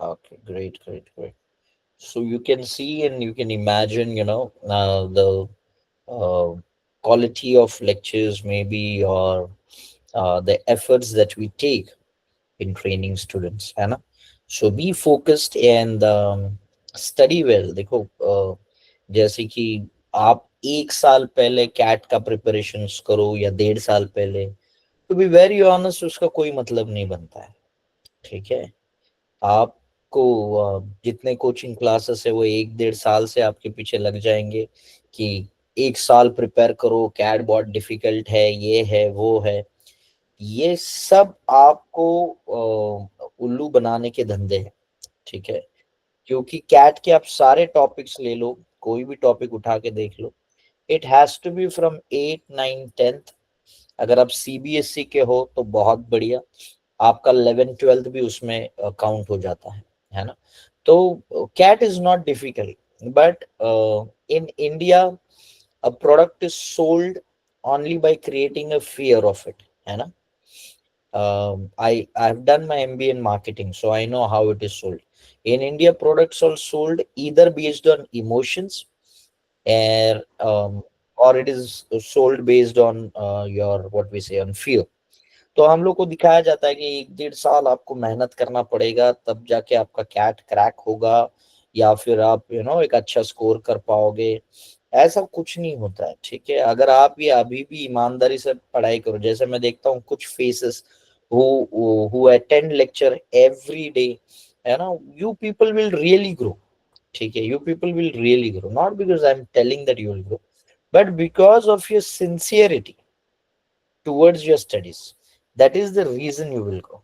Okay, great. So you can see and you can imagine, the uh, quality of lectures, maybe, or the efforts that we take in training students, है ना? So be focused and study well. देखो, जैसे कि आप एक साल पहले cat का प्रिपरेशन करो या 1.5 साल पहले, टू बी वेरी ऑनेस्ट उसका कोई मतलब नहीं बनता है। ठीक है, आपको जितने कोचिंग क्लासेस है वो 1 1.5 साल से आपके पीछे लग जाएंगे कि 1 साल प्रिपेयर करो, कैट बहुत डिफिकल्ट है, ये है वो है। ये सब आपको उल्लू बनाने के धंधे हैं। ठीक है, क्योंकि कैट के आप सारे टॉपिक्स ले लो, कोई भी टॉपिक उठा के देख लो, it has to be from 8 9 10th। अगर आप सीबीएसई के हो तो बहुत बढ़िया, आपका 11 12th भी उसमें काउंट हो जाता है ना? तो CAT is not difficult, but in India a product is sold only by creating a fear of it, है ना? I've done my MBA in marketing, so I know how it is sold. In India, products are sold either based on emotions, and or it is sold based on your, what we say, on fear. तो हम लोग को दिखाया जाता है कि 1 1.5 साल आपको मेहनत करना पड़ेगा, तब जाके आपका कैट क्रैक होगा, या फिर आप एक अच्छा स्कोर कर पाओगे। ऐसा कुछ नहीं होता है। ठीक है, अगर आप ये अभी भी ईमानदारी से पढ़ाई करो, जैसे मैं देखता हूँ कुछ faces who attend lecture every day, है ना, you people will really grow. ठीक है, you people will really grow, not because I am telling that you will grow, but because of your sincerity towards your studies. That is the reason you will grow.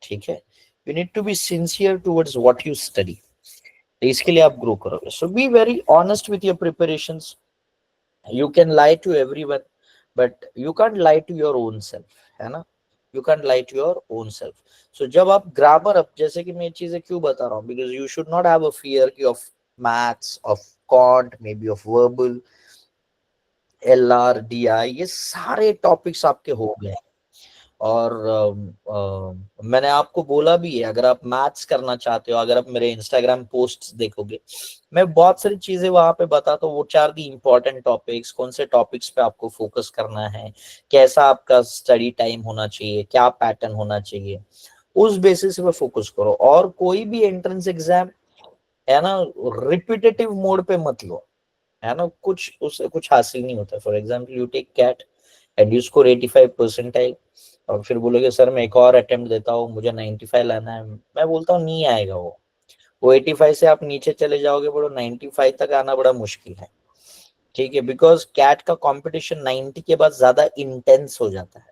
ठीक है, you need to be sincere towards what you study. तो इसके लिए आप grow करोगे। So be very honest with your preparations. You can lie to everyone, but you can't lie to your own self, है ना? You can't lie to your own self. So जब आप grammar, अब जैसे कि मैं ये चीजें क्यों बता रहा हूँ, because you should not have a fear of maths, of quant, maybe of verbal, LRDI, ये सारे टॉपिक्स आपके हो गए। और मैंने आपको बोला भी है, अगर आप मैथ्स करना चाहते हो, अगर आप मेरे इंस्टाग्राम पोस्ट्स देखोगे, मैं बहुत सारी चीजें वहां पे बताता हूँ। वो 4 दी इंपॉर्टेंट टॉपिक्स, कौन से टॉपिक्स पे आपको फोकस करना है, कैसा आपका स्टडी टाइम होना चाहिए, क्या पैटर्न होना चाहिए, उस बेसिस पे फोकस करो। और कोई भी एंट्रेंस एग्जाम, है ना, रिपीटेटिव मोड पे मत लो, है ना, कुछ उससे कुछ हासिल नहीं होता। For example, you take CAT and you score 85 percentile, और फिर बोलोगे सर मैं एक और अटेम्प्ट देता हूँ, मुझे 95 लाना है। मैं बोलता हूँ नहीं आएगा वो 85 से आप नीचे चले जाओगे, बड़ो 95 तक आना बड़ा मुश्किल है। ठीक है, बिकॉज कैट का कंपटीशन 90 के बाद ज्यादा इंटेंस हो जाता है।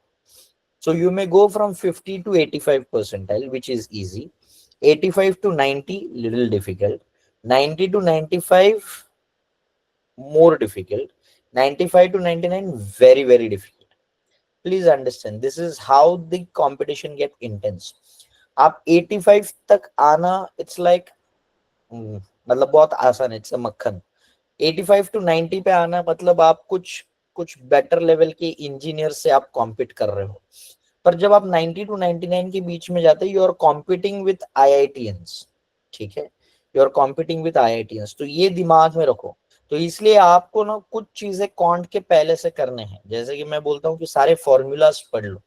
So you may go from 50 to 85 percentile, which is easy. 85 to 90 little difficult. 90 to 95 more difficult. 95 to 99 very difficult. Please understand, this is how the competition get intense. आप 85 तक आना, इट्स लाइक, मतलब बहुत आसान है, इट्स मक्खन। 85 to 90 पे आना मतलब आप कुछ कुछ बेटर लेवल के इंजीनियर से आप कॉम्पीट कर रहे हो। पर जब आप 90 to 99 के बीच में जाते हो, you are competing with IITians। ठीक है, you are competing with IITians, तो ये दिमाग में रखो। तो इसलिए आपको ना कुछ चीजें कॉन्ट के पहले से करने हैं। जैसे कि मैं बोलता हूँ कि सारे फॉर्मूलाज पढ़ लो,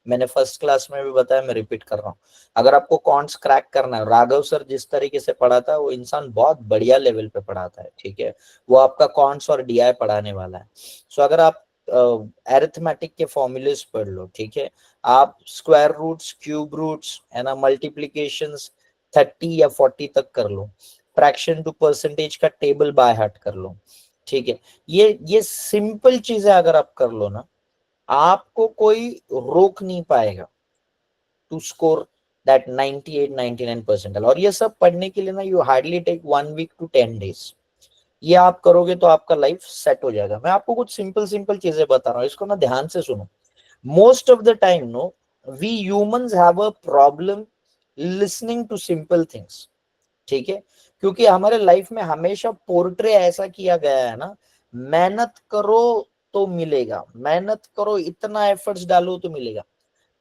मैंने फर्स्ट क्लास में भी बताया, मैं रिपीट कर रहा हूँ। अगर आपको कॉन्ट्स क्रैक करना है, राघव सर जिस तरीके से पढ़ाता है, वो इंसान बहुत बढ़िया लेवल पे पढ़ाता है। ठीक है, वो आपका कॉन्ट्स और DI पढ़ाने वाला है। सो अगर आप अरिथमेटिक के फॉर्मूलेस पढ़ लो, ठीक है, आप स्क्वायर रूट्स, क्यूब रूट्स, है ना, मल्टीप्लीकेशंस 30 या 40 तक कर लो, फ्रैक्शन टू परसेंटेज का टेबल बाय हार्ट कर लो। ठीक है, ये सिंपल चीजें अगर आप कर लो ना, आपको कोई रोक नहीं पाएगा टू स्कोर दैट 98 99 परसेंटाइल। और ये सब पढ़ने के लिए ना, you hardly take 1 week to 10 days। ये आप करोगे तो आपका लाइफ सेट हो जाएगा। मैं आपको कुछ सिंपल सिंपल चीजें बता रहा हूँ, इसको ना ध्यान से सुनो। Most of the time, no, we humans have a problem listening to simple things. ठीक है, क्योंकि हमारे लाइफ में हमेशा पोर्ट्रे ऐसा किया गया है ना, मेहनत करो तो मिलेगा, मेहनत करो, इतना एफर्ट्स डालो तो मिलेगा।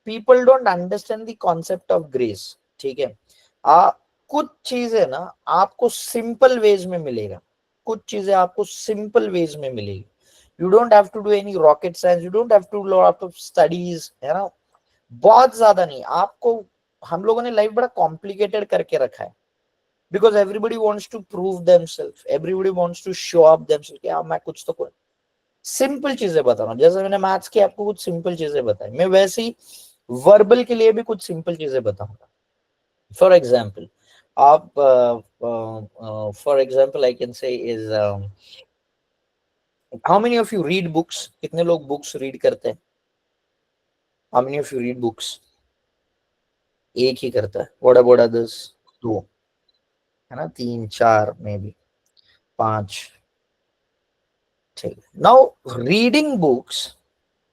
People don't understand the concept of grace. ठीक है, आ कुछ चीजें ना आपको सिंपल वेज में मिलेगा, कुछ चीजें आपको सिंपल वेज में मिलेगी। You don't have to do any rocket science, you don't have to lot of studies, है ना, बहुत ज्यादा नहीं आपको। हम लोगों ने लाइफ बड़ा कॉम्प्लिकेटेड करके रखा है, because everybody wants to prove themselves, everybody wants to show up themselves कि हाँ मैं कुछ तो कर। सिंपल चीजें बता रहा हूँ, जैसे मैंने मैथ्स की आपको कुछ सिंपल चीजें बताई, मैं वैसे ही वर्बल के लिए भी कुछ सिंपल चीजें बताऊंगा। फॉर एग्जाम्पल आप for example I can say is how many of you read books, कितने लोग बुक्स रीड करते हैं? How many of you read books? एक ही करता है। What about others? दो, है ना, तीन चार में भी, पांच। ठीक, now reading books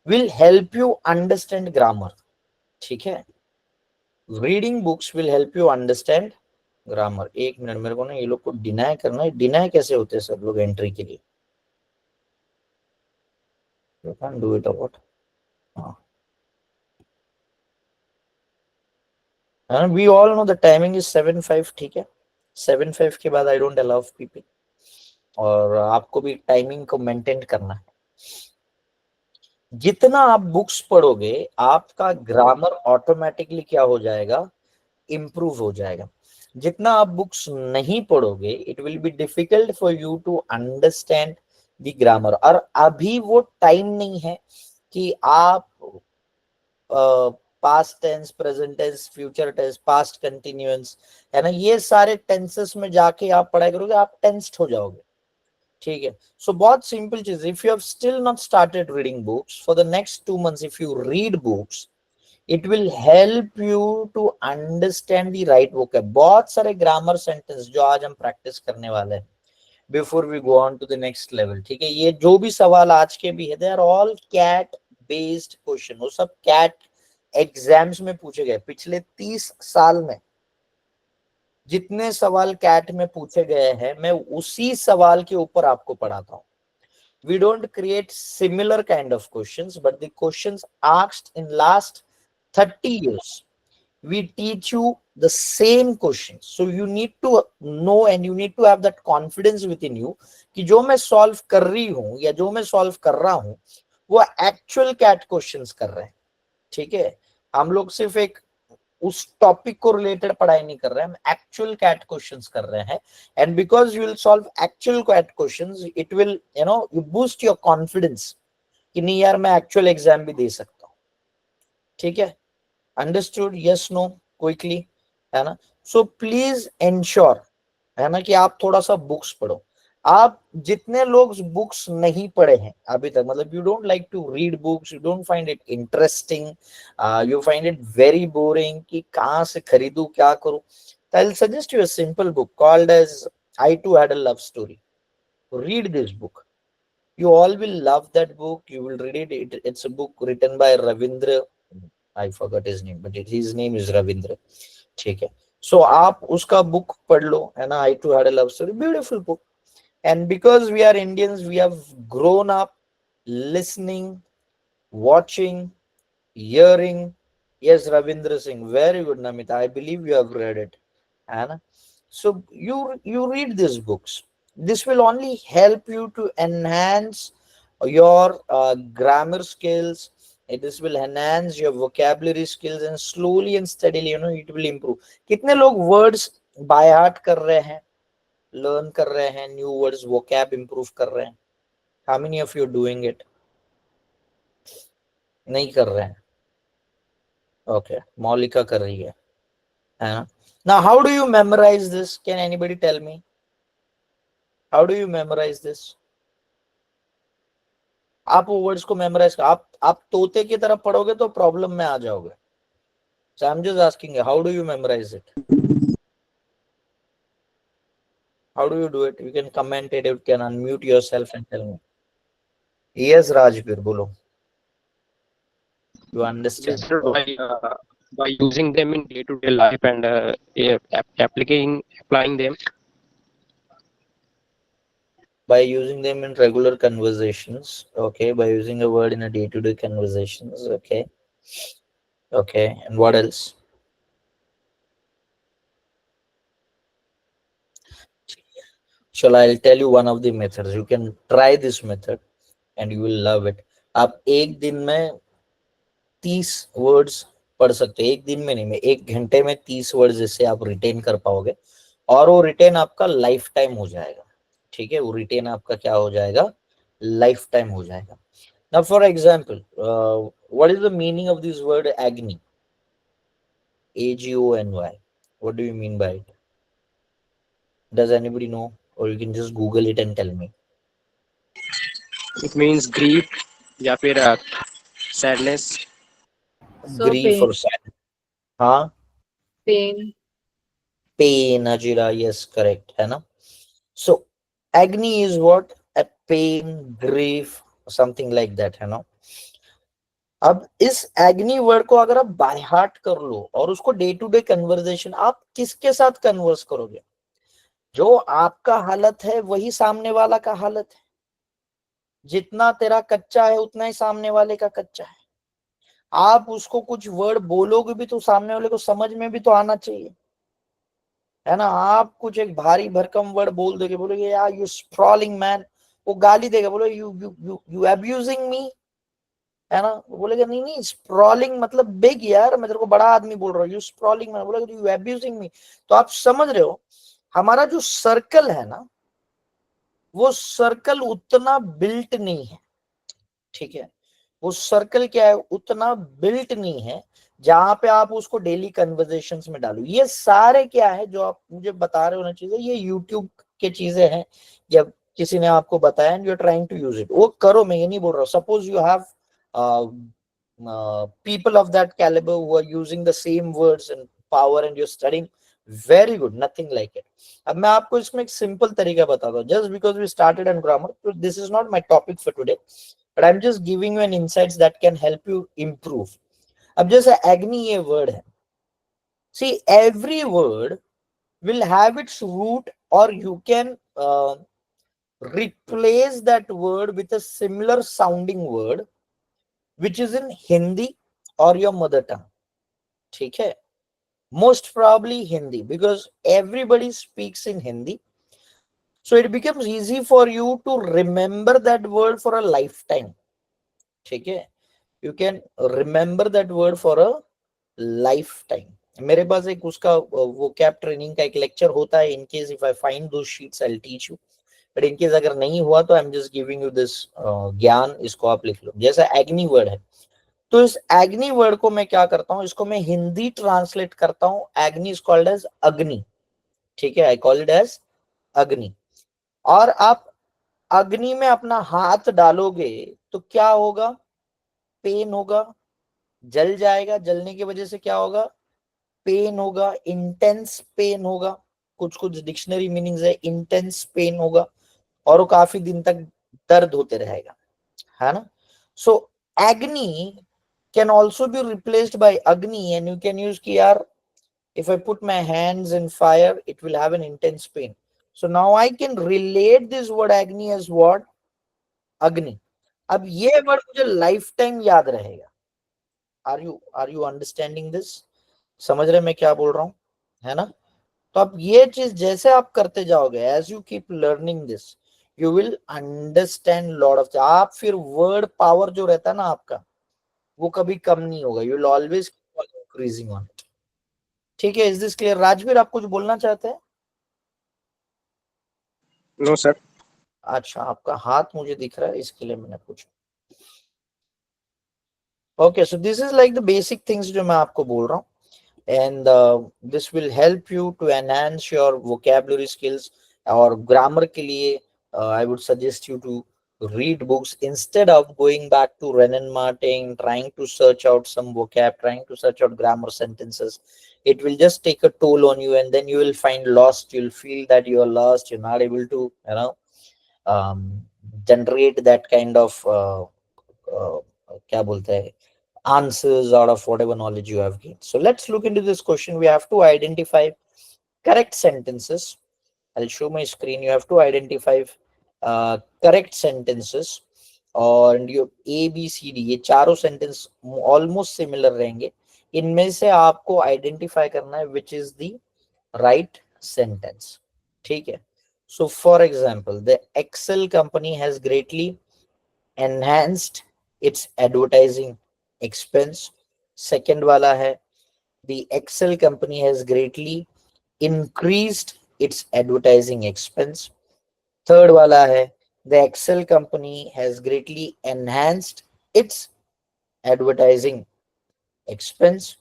will help you understand grammar, ठीक है, reading books will help you understand grammar. एक मिनट, मेरे को ना ये लोग को डिनाई करना है, डिनाई कैसे होते हैं सब लोग एंट्री के लिए? You can do it about, हाँ, we all know the timing is 7:05, ठीक है, 7:05 के बाद आई डोंट अलाउ पीपल, और आपको भी टाइमिंग को मेंटेन करना है। जितना आप बुक्स पढ़ोगे आपका ग्रामर ऑटोमेटिकली क्या हो जाएगा? इंप्रूव हो जाएगा। जितना आप बुक्स नहीं पढ़ोगे it will be difficult for you to understand the grammar. और अभी वो टाइम नहीं है कि आप past tense, present tense, future tense, past continuous, है ना, ये सारे टेंसेस में जाके आप पढ़ाई करोगे, आप टेंस्ड हो जाओगे, ठीक है। सो बहुत सिंपल चीज, if you have still not started reading books, for the next 2 months if you read books, it will help you to understand the right vocab. बहुत सारे ग्रामर सेंटेंस जो आज हम प्रैक्टिस करने वाले हैं before we go on to the next level, ठीक है। ये जो भी सवाल आज के भी है, they are all CAT based question, वो सब कैट एग्जाम्स में पूछे गए। पिछले 30 साल में जितने सवाल कैट में पूछे गए हैं, मैं उसी सवाल के ऊपर आपको पढ़ाता हूँ। We don't create similar kind of questions, but the questions asked in last 30 years. We teach you the same questions. So you need to know and you need to have that confidence within you कि जो मैं solve कर रही हूँ या जो मैं solve कर रहा हूँ वो actual CAT questions कर रहे हैं, ठीक है। हम लोग सिर्फ एक उस टॉपिक को रिलेटेड पढ़ाई नहीं कर रहे हैं, हम एक्चुअल कैट क्वेश्चंस कर रहे हैं। And because you will solve actual CAT questions, it will you boost your confidence कि नहीं यार मैं एक्चुअल एग्जाम भी दे सकता हूँ, ठीक है। अंडरस्टूड? यस, नो, क्विकली, है ना। सो प्लीज एंश्योर, है ना, कि आप थोड़ा सा बुक्स पढ़ो। आप जितने लोग बुक्स नहीं पढ़े हैं अभी तक, मतलब you don't like to read books, you don't find it interesting, you find it very boring कि कहाँ से खरीदूं, क्या करूं, I will suggest you a simple book called as I too had a love story. Read this book. You all will love that book. You will read it. It's a book written by Ravindra. I forgot his name, but his name is Ravindra. ठीक है। So आप उसका book पढ़ लो, है ना, I too had a love story, beautiful book. And because we are Indians, we have grown up listening, watching, hearing. Yes, Ravindra Singh, very good, Namita. I believe you have read it, है ना. So you read these books. This will only help you to enhance your grammar skills. This will enhance your vocabulary skills, and slowly and steadily, it will improve. कितने लोग words by heart कर रहे हैं, learn कर रहे हैं, new words, vocab improve कर रहे हैं? How many of you are doing it? नहीं कर रहे हैं? Okay, मौलिका कर रही है ना. Now, how do you memorize this? Can anybody tell me? How do you memorize this? आप वो वर्ड्स को मेमोराइज कर, आप तोते की तरफ पढ़ोगे तो प्रॉब्लम में आ जाओगे. So I'm just asking you, how do you memorize it? How do you do it? You can comment it, you can unmute yourself and tell me. Yes, Rajbir, bolo. You understand? Yes, sir, by using them in day-to-day life and applying them. By using them in regular conversations, okay. By using a word in a day-to-day conversations, okay. Okay, and what else? चलो I will tell you one of the methods, you can try this method and you will love it. आप एक दिन में 30 words पढ़ सकते हैं, एक दिन में नहीं, मैं 1 घंटे में 30 वर्ड्स जैसे आप रिटेन कर पाओगे, और वो रिटेन आपका लाइफ टाइम हो जाएगा। ठीक है, वो रिटेन आपका क्या हो जाएगा, लाइफ टाइम हो जाएगा। Now for example, what is the meaning of this word एग्नी? AGONY, what do you mean by it? Does anybody know, or you can just google it and tell me? It means grief या फिर sadness. So Grief or sadness? हाँ, pain. pain, Ajira, yes, correct, है ना? So agony is what? A pain, grief, something like that, है ना? अब इस एग्नी word को अगर आप बाय हार्ट कर लो और उसको डे टू डे कन्वर्सेशन, आप किसके साथ कन्वर्स करोगे? जो आपका हालत है वही सामने वाला का हालत है। जितना तेरा कच्चा है उतना ही सामने वाले का कच्चा है। आप उसको कुछ वर्ड बोलोगे भी तो सामने वाले को समझ में भी तो आना चाहिए, है ना? आप कुछ एक भारी भरकम वर्ड बोल दोगे, बोलोगे यार यू स्प्रॉलिंग मैन, वो गाली देगा, बोलो you you you you abusing me, है ना? वो बोलेगा नहीं नहीं, स्प्रॉलिंग मतलब बिग यार, मैं तेरे को बड़ा आदमी बोल रहा हूँ, यू स्प्रॉलिंग मैन, बोलेगा यू अब्यूजिंग मी। तो आप समझ रहे हो, हमारा जो सर्कल है ना, वो सर्कल उतना बिल्ट नहीं है। ठीक है, वो सर्कल क्या है, उतना बिल्ट नहीं है जहां पे आप उसको डेली कन्वर्सेशंस में डालो। ये सारे क्या है जो आप मुझे बता रहे हो ना चीजें, ये यूट्यूब के चीजें हैं, या किसी ने आपको बताया and you are trying to use it, वो करो, मैं ये नहीं बोल रहा हूँ। Suppose you have people of that caliber who are using the same words and power and you're studying, very good, nothing like it. अब मैं आपको इसमें एक सिंपल तरीका बताता हूँ, just because we started on grammar, so this is not my topic for today, but I'm just giving you an insights that can help you improve. अब जैसे agony ये word है, see every word will have its root, or you can replace that word with a similar sounding word which is in Hindi or your mother tongue. ठीक है, most probably Hindi, because everybody speaks in Hindi, so it becomes easy for you to remember that word for a lifetime. ठीक है, you can remember that word for a lifetime. मेरे पास एक उसका वो cap training का एक lecture होता है, in case if I find those sheets I'll teach you, but in case अगर नहीं हुआ तो I'm just giving you this ज्ञान, इसको आप लिख लो। जैसा एग्नी वर्ड है, तो इस एग्नी वर्ड को मैं क्या करता हूं, इसको मैं हिंदी ट्रांसलेट करता हूं, एग्नी इज कॉल्ड एज अग्नि। ठीक है, आई कॉल इट एज अग्नि। और आप अग्नि में अपना हाथ डालोगे तो क्या होगा, पेन होगा, जल जाएगा, जलने की वजह से क्या होगा, पेन होगा, इंटेंस पेन होगा। कुछ कुछ डिक्शनरी मीनिंग्स है, इंटेंस पेन होगा, और वो काफी दिन तक दर्द होते रहेगा, है ना? सो एग्नी can also be replaced by agni, and you can use ki yaar, if I put my hands in fire it will have an intense pain, so now I can relate this word agni as what, agni. अब ये word मुझे life time याद रहेगा। Are you understanding this? समझ रहे मैं क्या बोल रहा हूँ, है ना? तो अब ये चीज जैसे आप करते जाओगे, as you keep learning this, you will understand lot of, आप फिर वर्ड पावर जो रहता है ना आपका, वो कभी कम नहीं होगा, you will always increasing on it. ठीक है, इज दिस क्लियर? राजवीर, आप कुछ बोलना चाहते हैं? No, sir. अच्छा, आपका हाथ मुझे दिख रहा है इसके लिए मैंने पूछा। Okay, so this is like the basic things जो मैं आपको बोल रहा हूँ, and this will help you to enhance your vocabulary skills, और grammar के लिए I would suggest you to read books instead of going back to Renan Martin, trying to search out some vocab, trying to search out grammar sentences. It will just take a toll on you, and then you will find lost, you'll feel that you are lost, you're not able to, generate that kind of क्या बोलते हैं, answers out of whatever knowledge you have gained. So let's look into this question. We have to identify correct sentences. I'll show my screen. You have to identify correct sentences, और ये ABCD ये चारों sentence almost similar रहेंगे। इनमें से आपको identify करना है which is the right sentence. ठीक है, So for example, the Excel company has greatly enhanced its advertising expense. Second वाला है, the Excel company has greatly increased its advertising expense. Third वाला है, the Excel company has greatly enhanced its advertising expense.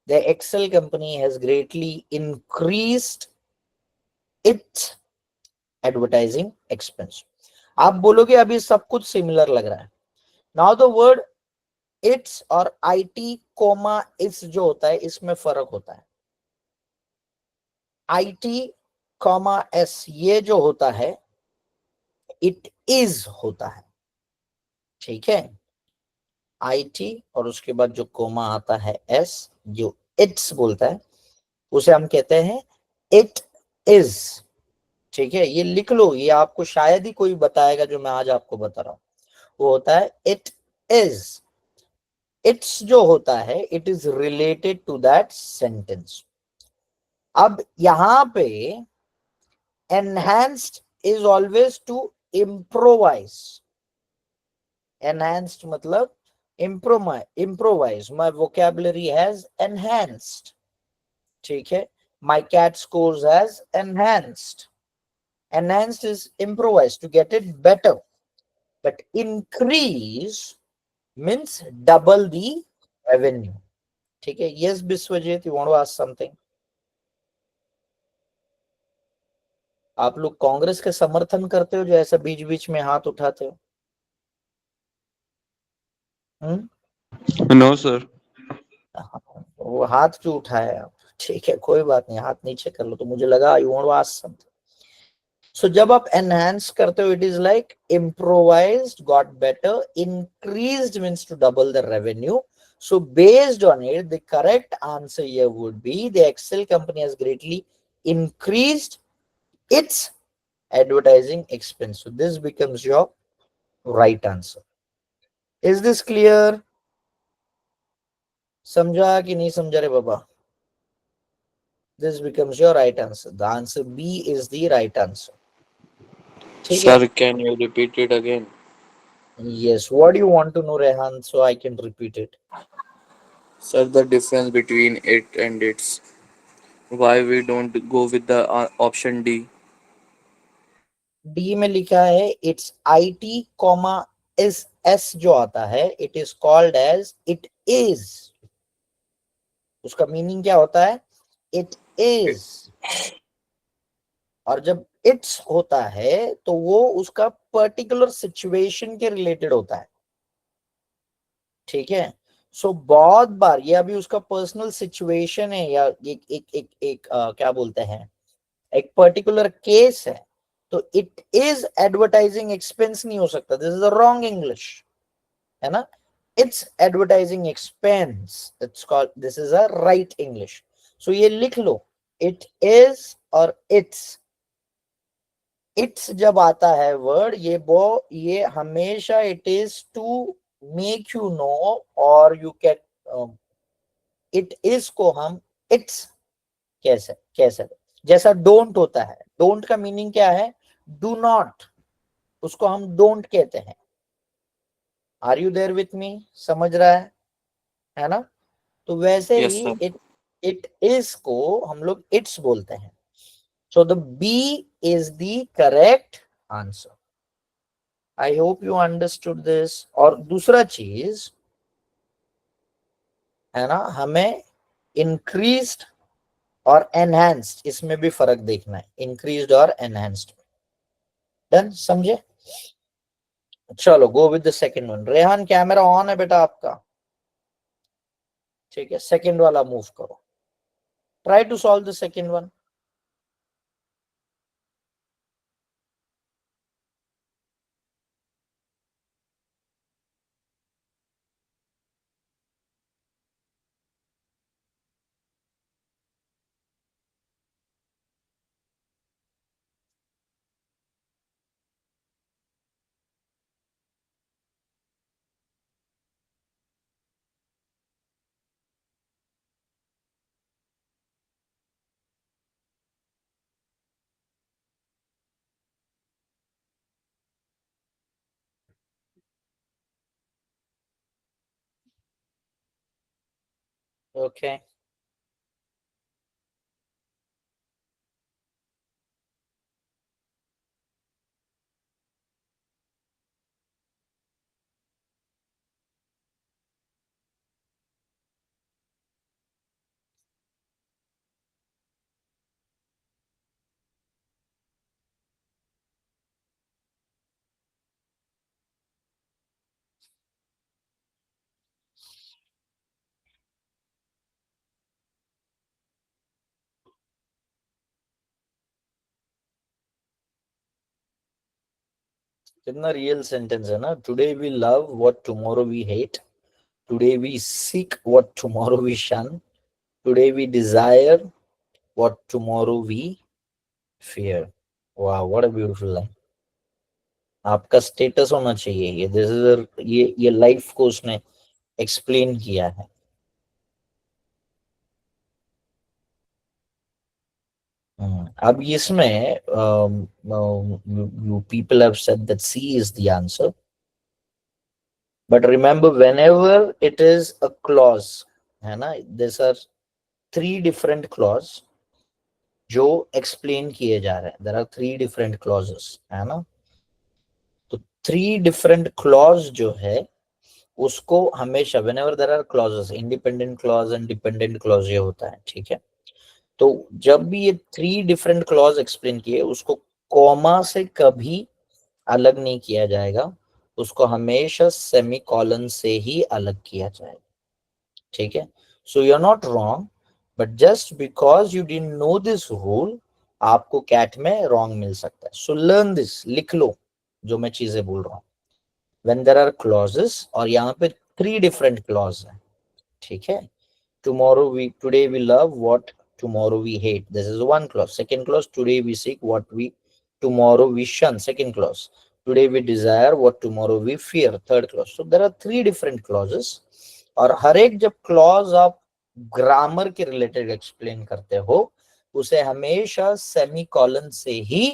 The Excel company has greatly increased its advertising expense. आप बोलोगे अभी सब कुछ similar लग रहा है. नाउ द वर्ड इट्स और IT कोमा इट्स जो होता है इसमें फर्क होता है. IT कॉमा एस ये जो होता है इट इज होता है. ठीक है, IT और उसके बाद जो कोमा आता है एस जो इट्स बोलता है उसे हम कहते हैं इट इज. ठीक है, ये लिख लो, ये आपको शायद ही कोई बताएगा जो मैं आज आपको बता रहा हूं. वो होता है इट इज. इट्स जो होता है it is related to that sentence. अब यहां पे enhanced is always to improvise. Enhanced मतलब improvise. My vocabulary has enhanced. ठीक है, my cat scores has enhanced. Enhanced is improvised to get it better. But increase means double the revenue. ठीक है, yes Biswajit, you want to ask something? आप लोग कांग्रेस के समर्थन करते हो जो ऐसा बीच बीच में हाथ उठाते हो? No sir. वो हाथ क्यों उठाया आप? ठीक है, कोई बात नहीं, हाथ नीचे कर लो. तो मुझे लगा you want to ask something. So जब आप एनहांस करते हो it is like improvised, got better, increased means to double the revenue. So based on it, the correct answer here would be the Excel company has greatly increased its advertising expense. So this becomes your right answer. Is this clear? समझा कि नहीं समझा रे बाबा? This becomes your right answer. The answer B is the right answer. ठीक है? Sir, can you repeat it again? Yes. What do you want to know, Rehan? So I can repeat it. Sir, the difference between it and its. Why we don't go with the option D? D में लिखा है it's IT comma is S जो आता है it is called as it is. उसका meaning क्या होता है? It is. और जब इट्स होता है तो वो उसका पर्टिकुलर सिचुएशन के रिलेटेड होता है. ठीक है, सो बहुत बार ये अभी उसका पर्सनल सिचुएशन है या एक क्या बोलते हैं एक पर्टिकुलर केस है, तो इट इज एडवर्टाइजिंग एक्सपेंस नहीं हो सकता. This is the wrong English, है ना. It's advertising expense, it's called, this is a right English. So ये लिख लो, इट इज और इट्स. इट्स जब आता है वर्ड ये हमेशा it is to make you know और यू कैन. इट इज को हम इट्स कैसे जैसा डोंट होता है. डोंट का मीनिंग क्या है? Do not. उसको हम डोंट कहते हैं. Are you there with me? समझ रहा है ना. तो वैसे Yes, ही sir. इट इज को हम लोग इट्स बोलते हैं. So the B is the correct answer. I hope you understood this. और दूसरा चीज है ना, हमें इंक्रीज्ड और एनहांस्ड इसमें भी फर्क देखना है. इंक्रीज्ड और एनहांस्ड. डन, समझे? चलो go with the second one. Rehan camera on है बेटा आपका? ठीक है, सेकंड वाला मूव करो. Try to solve the second one. Okay. कितना रियल सेंटेंस है ना. Today we love what tomorrow we hate. Today we seek what tomorrow we shun. Today we desire what tomorrow we fear. वाह, what a beautiful line. आपका status होना चाहिए ये. This is ये life को उसने एक्सप्लेन किया है. अब इसमें you people have said that C is the answer, but remember whenever it is a clause, है ना, these are three different clause जो explain किए जा रहे हैं. There are three different clauses, है ना. तो three different clause जो है उसको हमेशा whenever there are clauses, independent clause and dependent clause ये होता है, ठीक है. तो जब भी ये थ्री डिफरेंट क्लॉज एक्सप्लेन किए उसको कॉमा से कभी अलग नहीं किया जाएगा. उसको हमेशा सेमी कॉलन से ही अलग किया जाएगा, ठीक है. So you are not wrong, but just because you didn't know this rule आपको कैट में रॉन्ग मिल सकता है. सो लर्न दिस, लिख लो जो मैं चीजें बोल रहा हूँ. व्हेन देयर आर क्लॉजेस और यहाँ पे थ्री डिफरेंट क्लॉज है, ठीक है. Today we love what tomorrow we hate. This is one clause. Second clause, today we seek what we tomorrow we shun. Second clause, today we desire what tomorrow we fear. Third clause. So there are three different clauses. और हर एक जब clause आप grammar के related explain करते हो उसे हमेशा semi colon से ही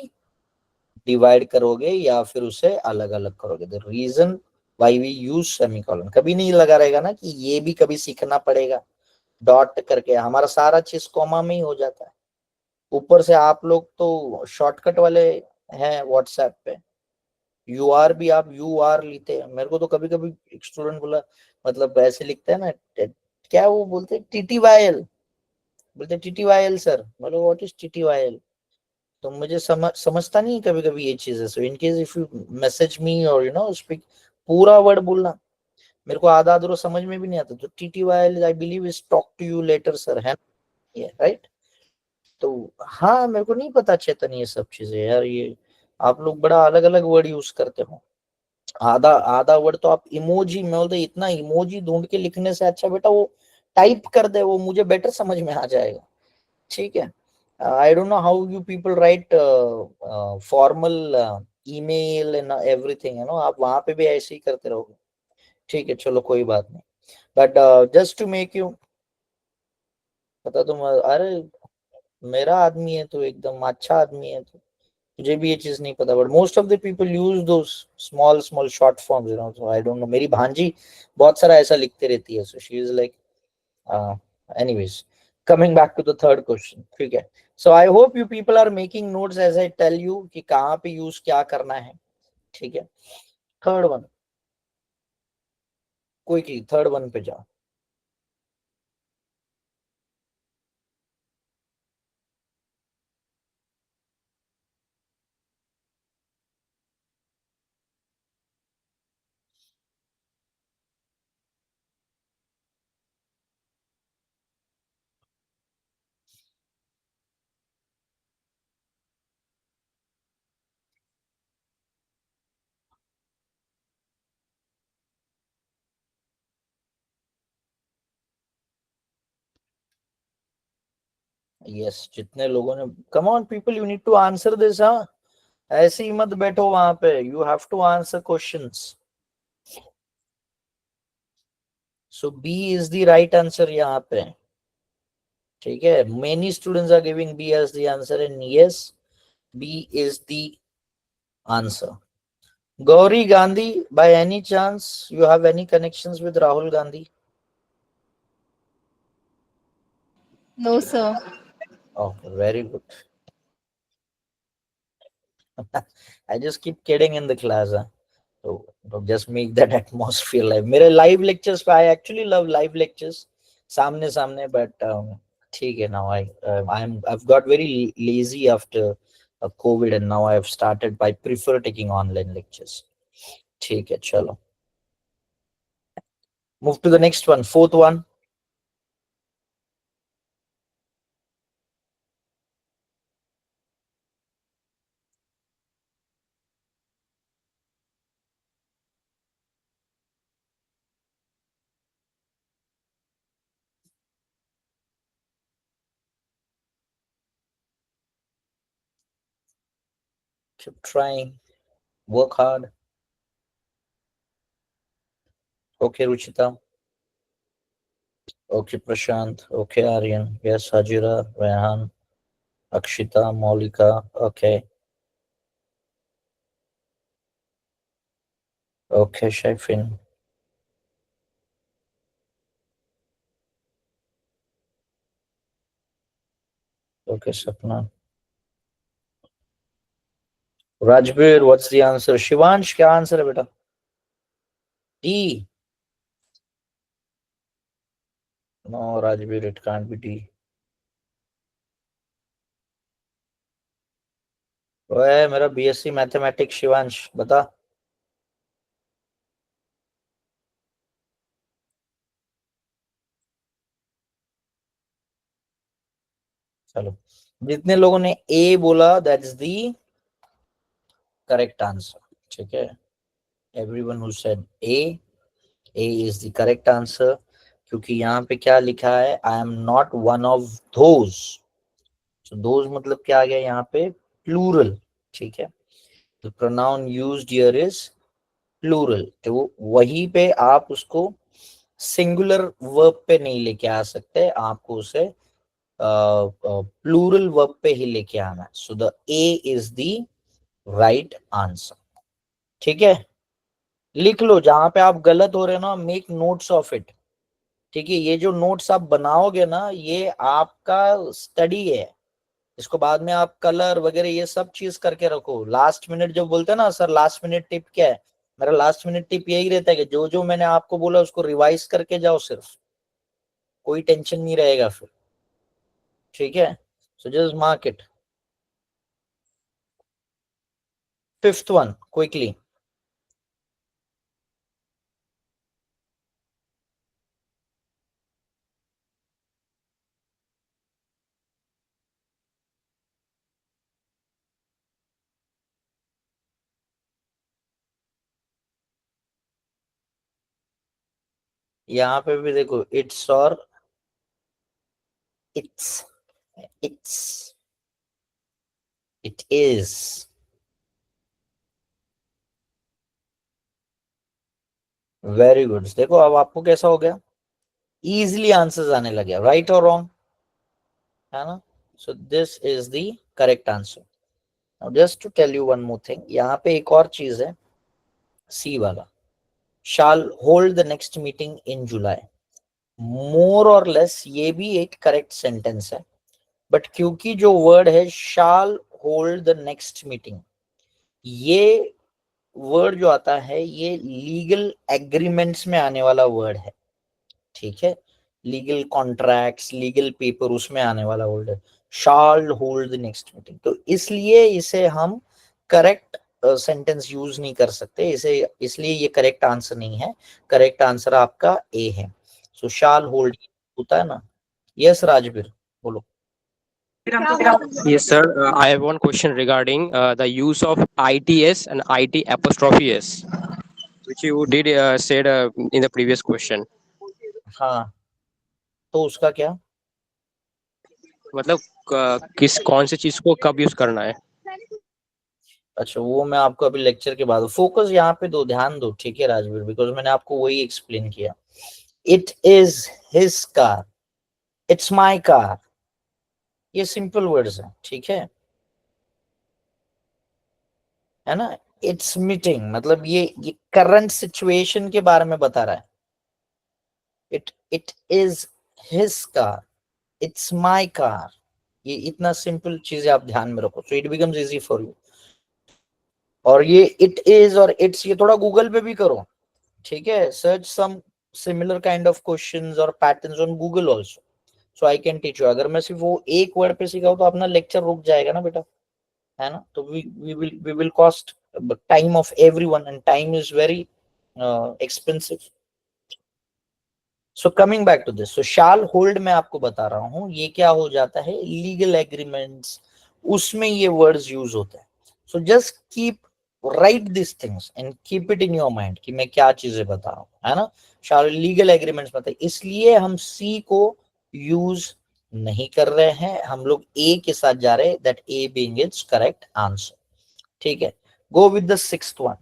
डिवाइड करोगे या फिर उसे अलग अलग करोगे. The reason why we use semicolon कभी नहीं लगा रहेगा ना कि ये भी कभी सीखना पड़ेगा. डॉट करके हमारा सारा चीज कॉमा में ही हो जाता है. ऊपर से आप लोग तो शॉर्टकट वाले हैं व्हाट्सएप पे. यू आर भी आप यू आर लिखते हैं. मेरे को तो कभी कभी एक स्टूडेंट बोला, मतलब ऐसे लिखते हैं ना, क्या वो बोलते हैं टीटीवाईएल, बोलते टीटीवाईएल सर. बोलो व्हाट इज टीटीवाईएल. तो मुझे समझता नहीं कभी कभी ये चीजें. So in case if you message me or speak पूरा वर्ड बोलना. मेरे को आधा अधूरा समझ में भी नहीं आता. तो TTYL I believe is talk to you later sir, है राइट. तो हाँ, मेरे को नहीं पता चेतन ये सब चीजें यार. ये आप लोग बड़ा अलग अलग वर्ड यूज करते हो. आधा आधा वर्ड तो आप इमोजी में बोलते. इतना इमोजी ढूंढ के लिखने से अच्छा बेटा वो टाइप कर दे, वो मुझे बेटर समझ में आ जाएगा, ठीक है. आई don't know how you people right formal email and everything, आप वहां पे भी ऐसे ही करते रहोगे, ठीक है. चलो कोई बात नहीं. But just to make you पता, तुम अरे मेरा आदमी है तो एकदम अच्छा आदमी है. तो मुझे भी ये चीज नहीं पता, but most of the people use those small small short forms, so I don't know. मेरी भांजी बहुत सारा ऐसा लिखते रहती है. So she is like anyways. Coming back to the third question, ठीक है. So I hope you people are making notes as I tell you कि कहाँ पे यूज क्या करना है, ठीक है. थर्ड वन, कोई की थर्ड वन पे जाओ. यस, जितने लोगों ने, come on people, you need to answer this. हाँ, ऐसे ही मत बैठो वहां पे. You have to answer questions. So B is the right answer यहाँ पे, ठीक है. Many students are giving B as the answer and yes, B is the answer. Gauri Gandhi, by any chance you have any connections with Rahul Gandhi? No, sir. Okay, very good. I just keep kidding in the class. Huh? So just make that atmosphere live. मेरे live lectures पे I actually love live lectures सामने सामने, but ठीक है, now I've got very lazy after COVID, and now I've started, I prefer taking online lectures. ठीक है, चलो. Move to the next one, fourth one. Keep trying, work hard. Okay, Ruchita. Okay, Prashant. Okay, Aryan. Yes, Hajira, Rehan, Akshita, Maulika. Okay. Okay, Shaifin. Okay, Sapna. Rajbir, what's the answer? Shivansh, क्या answer है बेटा? D. No, Rajbir, it can't be D. ओए मेरा BSc mathematics Shivansh बता. चलो, जितने लोगों ने A बोला, that is the correct answer. ठीक है? Everyone who said A is the correct answer. क्योंकि यहाँ पे क्या लिखा है? I am not one of those. So those मतलब क्या आ गया यहाँ पे? Plural. ठीक है? The pronoun used here is plural. तो वहीं पे आप उसको सिंगुलर वर्ब पे नहीं लेके आ सकते, आपको उसे प्लूरल वर्ब पे ही लेके आना है. So the A is the right answer. ठीक है, लिख लो. जहां पे आप गलत हो रहे हो ना, मेक नोट्स ऑफ इट. ठीक है, ये जो नोट्स आप बनाओगे ना, ये आपका स्टडी है. इसको बाद में आप कलर वगैरह ये सब चीज करके रखो. लास्ट मिनट जो बोलते हैं ना, सर लास्ट मिनट टिप क्या है, मेरा लास्ट मिनट टिप यही रहता है कि जो जो मैंने आपको बोला उसको रिवाइज करके जाओ. सिर्फ कोई टेंशन नहीं रहेगा फिर. ठीक है, so just mark it. Fifth one quickly. यहाँ पे भी देखो, इट्स और it's, it's, it is. Very good. देखो अब आपको कैसा हो गया, इजिली आंसर्स आने लगे. राइट और रॉन्ग है ना. So this is the correct answer. Now just to tell you one more thing, यहाँ पे एक और चीज है. सी वाला, shall hold the next meeting in July. More or less ये भी एक करेक्ट सेंटेंस है, बट क्योंकि जो वर्ड है शाल होल्ड द नेक्स्ट मीटिंग, ये वर्ड जो आता है ये लीगल एग्रीमेंट्स में आने वाला वर्ड है. ठीक है, लीगल कॉन्ट्रैक्ट्स, लीगल पेपर, उसमें आने वाला वर्ड है. शाल होल्ड द नेक्स्ट मीटिंग. तो इसलिए इसे हम करेक्ट सेंटेंस यूज नहीं कर सकते इसे, इसलिए ये करेक्ट आंसर नहीं है. करेक्ट आंसर आपका ए है. सो शाल होल्ड होता है ना. यस राजवीर, बोलो. Yes, sir. I have one question regarding the use of ITS and IT apostrophe S, which you did said in the previous question. हाँ, तो उसका क्या मतलब किस कौन सी चीज को कब यूज करना है. अच्छा, वो मैं आपको अभी लेक्चर के बाद. फोकस यहाँ पे दो, ध्यान दो. ठीक है राजवीर, बिकॉज मैंने आपको वही एक्सप्लेन किया. It is his car, it's my car, ये सिंपल वर्ड्स है. ठीक है ना. इट्स मीटिंग मतलब ये करंट सिचुएशन के बारे में बता रहा है. It is his car. It's my car. ये इतना सिंपल चीजें आप ध्यान में रखो, सो it becomes easy for you. और ये इट इज और इट्स ये थोड़ा गूगल पे भी करो, ठीक है, search some similar kind of questions और patterns on Google also, so I can teach you. अगर मैं सिर्फ वो एक वर्ड पे सिखाऊं तो अपना लेक्चर रुक जाएगा ना बेटा, है ना। तो we will cost time of everyone, and time is very expensive. So coming back to this, so shall hold में आपको बता रहा हूं ये क्या हो जाता है, लीगल एग्रीमेंट्स, उसमें ये वर्ड्स यूज होते हैं। So just keep right this things and keep it in your mind कि मैं क्या चीजें बता रहा हूं, है ना। शाल लीगल एग्रीमेंट्स बताइए, इसलिए हम सी को यूज नहीं कर रहे हैं, हम लोग ए के साथ जा रहे हैं, that A being it's correct answer, ठीक है। Go with the sixth one.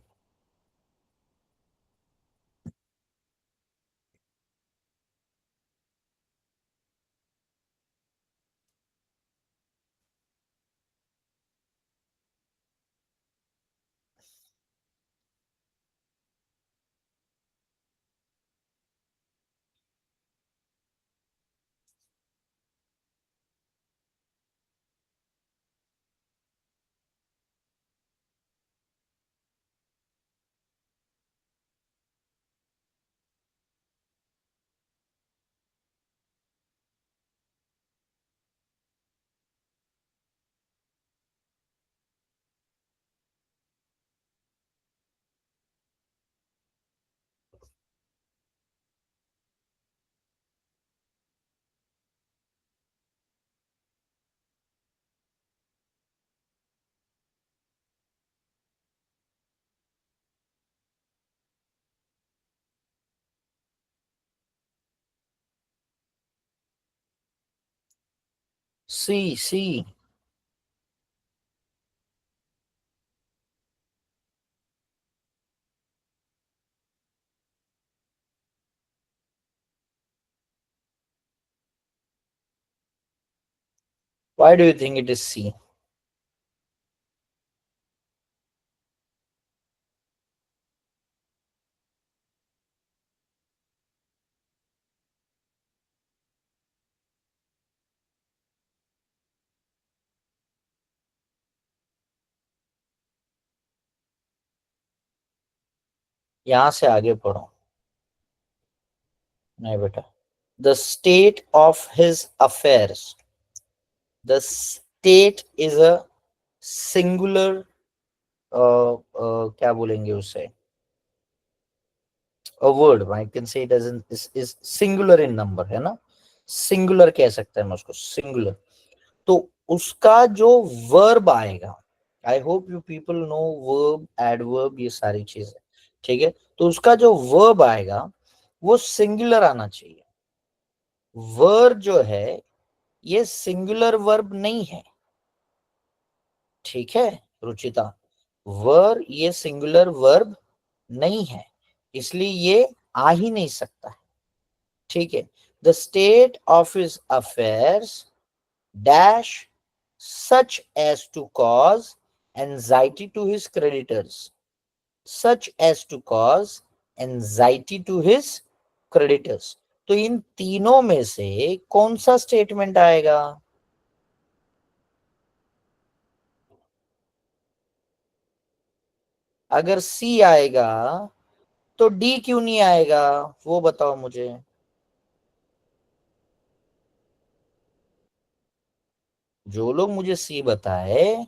C C. Why do you think it is C? यहां से आगे पढ़ो। नहीं बेटा, the state of his affairs, the state is a singular, क्या बोलेंगे उसे, a word, I can say it as in is singular in number, है ना, सिंगुलर कह सकते हैं हम उसको, सिंगुलर। तो उसका जो वर्ब आएगा, आई hope you people know verb, adverb, ये सारी चीजें, ठीक है। तो उसका जो वर्ब आएगा वो सिंगुलर आना चाहिए। वर्ब जो है ये सिंगुलर वर्ब नहीं है, ठीक है रुचिता, वर्ब ये सिंगुलर वर्ब नहीं है, इसलिए ये आ ही नहीं सकता है, ठीक है। The state of his affairs dash such as to cause anxiety to his creditors, such as to cause anxiety to his creditors. तो इन तीनों में से कौन सा स्टेटमेंट आएगा? अगर सी आएगा तो डी क्यों नहीं आएगा, वो बताओ मुझे। जो लोग मुझे सी बताए,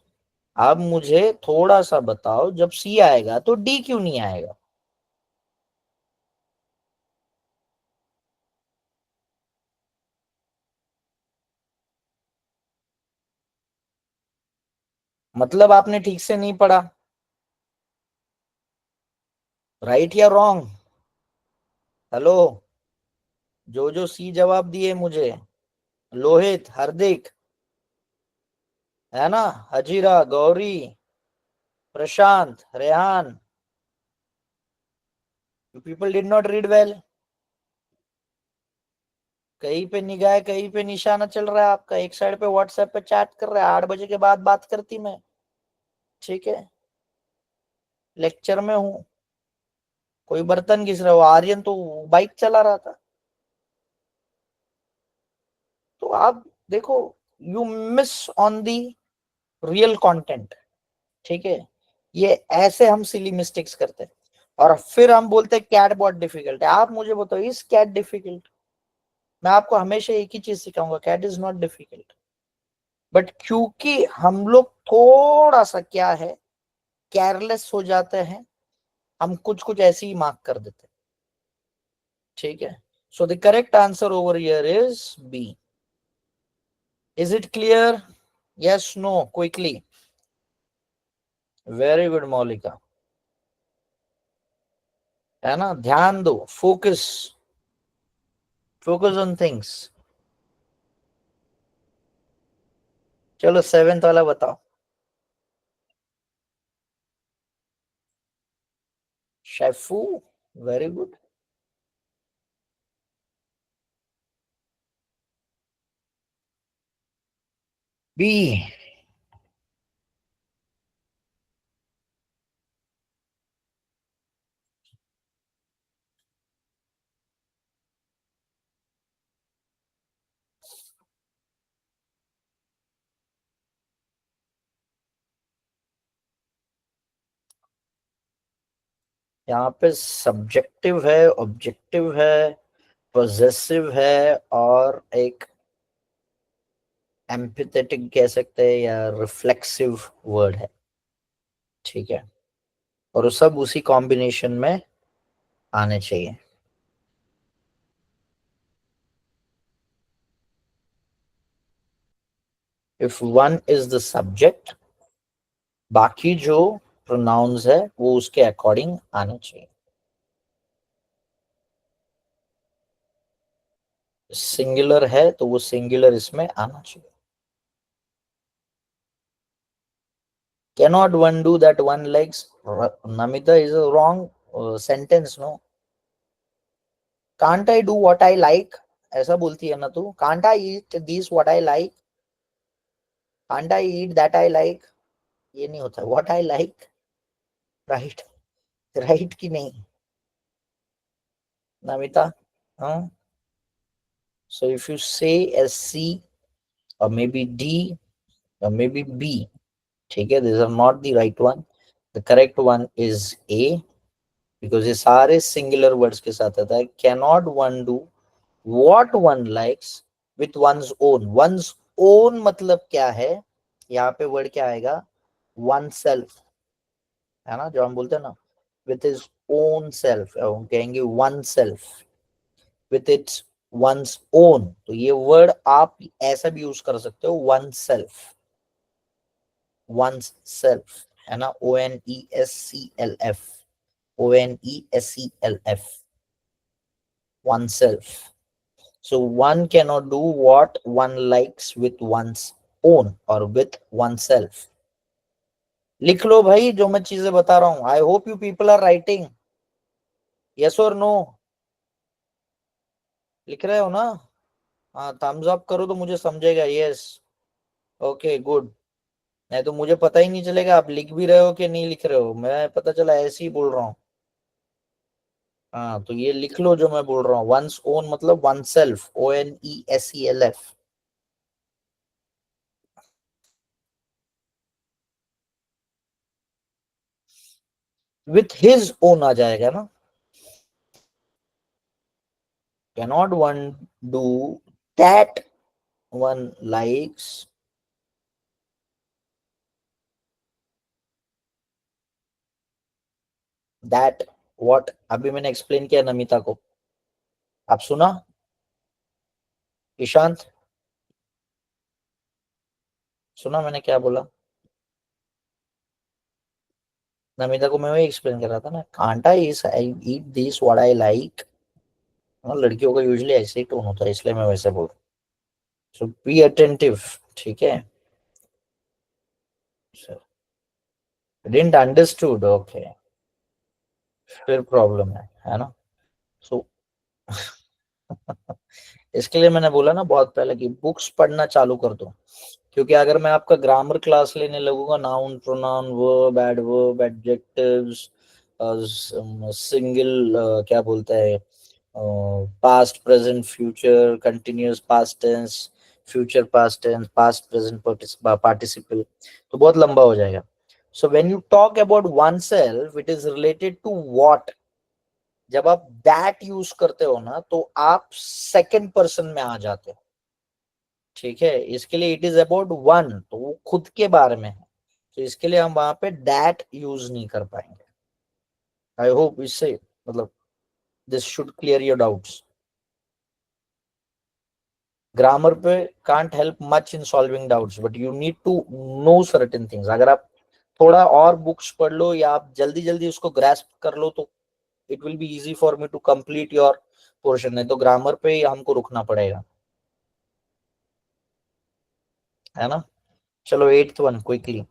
अब मुझे थोड़ा सा बताओ, जब सी आएगा तो डी क्यों नहीं आएगा? मतलब आपने ठीक से नहीं पढ़ा, राइट या रॉन्ग? हेलो, जो जो सी जवाब दिए मुझे, लोहित, हार्दिक, है ना, Hajira, Gauri, Prashant, Rehan, you people did not read well. कहीं पे निगाह, कहीं पे निशाना चल रहा है आपका, एक साइड पे व्हाट्सएप पे चैट कर रहा है, 8 बजे के बाद बात करती मैं, ठीक है, लेक्चर में हूं। कोई बर्तन घिस रहा हो, आर्यन तो बाइक चला रहा था। तो आप देखो, you miss on the real content, ठीक है। ये ऐसे हम सिली मिस्टेक्स करते हैं और फिर हम बोलते हैं कैट बहुत डिफिकल्ट है। आप मुझे बताओ, इज कैट डिफिकल्ट? मैं आपको हमेशा एक ही चीज सिखाऊंगा, CAT is not difficult. But क्योंकि हम लोग थोड़ा सा क्या है, केयरलेस हो जाते हैं, हम कुछ कुछ ऐसे ही मार्क कर देते हैं, ठीक है। So the correct answer over here is B. Is it clear? Yes, no, quickly. Very good Maulika, है ना। ध्यान दो, फोकस, फोकस ऑन थिंग्स। चलो 7th वाला बताओ। शेफू, वेरी गुड। बी, यहाँ पे सब्जेक्टिव है, ऑब्जेक्टिव है, पोजेसिव है और एक एम्पिथेटिक कह सकते हैं या रिफ्लेक्सिव वर्ड है, ठीक है। और वो सब उसी कॉम्बिनेशन में आने चाहिए। If one is the subject, बाकी जो प्रोनाउंस है वो उसके अकॉर्डिंग आने चाहिए। सिंगुलर है तो वो सिंगुलर इसमें आना चाहिए। Cannot one do that one likes? Namita is a wrong sentence, no? Can't I do what I like? ऐसा बोलती है ना तू? Can't I eat this what I like? Can't I eat that I like? ये नहीं होता। What I like, right? Right की नहीं, Namita? हाँ? So if you say as C or maybe D or maybe B, ठीक है, these are not the right one. The correct one is A, because ये सारे singular words के साथ आता है। Cannot one do what one likes with one's own? One's own मतलब क्या है? यहाँ पे वर्ड क्या आएगा? वन सेल्फ, है ना, जो हम बोलते हैं ना, with his own self, हम कहेंगे one self, with its one's own। तो ये वर्ड आप ऐसा भी यूज कर सकते हो, वन सेल्फ, one's self, है ना, ONESCLF, ONESCLF, oneself। So one cannot do what one likes with one's own or with oneself। लिख लो भाई जो मैं चीजें बता रहा हूं। I hope you people are writing, yes और नो? लिख रहे हो ना? हाँ, थम्स अप करो तो मुझे समझेगा। Yes, okay, good. नहीं तो मुझे पता ही नहीं चलेगा आप लिख भी रहे हो कि नहीं लिख रहे हो। मैं पता चला ऐसे ही बोल रहा हूँ। हाँ, तो ये लिख लो जो मैं बोल रहा हूँ। वंस ओन मतलब oneself, ONESELF। With his own आ जाएगा ना। Cannot one do that one likes? That what अभी मैंने एक्सप्लेन किया नमिता को, आप सुना? ईशांत, सुना मैंने क्या बोला? नमिता को मैं वही एक्सप्लेन कर रहा था ना। कांटा is I eat this what I like. लड़कियों का यूजुअली ऐसे ही टोन होता है, इसलिए मैं वैसे बोल रहा हूँ। सो बी अटेंटिव, ठीक है। डिडंट अंडरस्टूड, ओके, फिर प्रॉब्लम है ना। सो इसके लिए मैंने बोला ना बहुत पहले कि बुक्स पढ़ना चालू कर दो। क्योंकि अगर मैं आपका ग्रामर क्लास लेने लगूंगा, noun, pronoun, verb, adjectives, singular क्या बोलते हैं, past, present, future, continuous past tense, future past tense, past present participle, तो बहुत लंबा हो जाएगा. So when you talk about oneself, it is related to what. जब आप दैट यूज करते हो ना, तो आप सेकंड पर्सन में आ जाते हो. ठीक है, इसके लिए इट इज अबाउट वन, तो वो खुद के बारे में है, तो इसके लिए हम वहां पे दैट यूज नहीं कर पाएंगे. आई होप इससे मतलब this should clear your doubts. Grammar पे can't help much in solving doubts, but you need to know certain things. अगर आप थोड़ा और बुक्स पढ़ लो या आप जल्दी जल्दी उसको ग्रास्प कर लो, तो it will be easy for me to complete your portion. नहीं तो ग्रामर पे ही हमको रुकना पड़ेगा, है ना. चलो 8th वन क्विकली.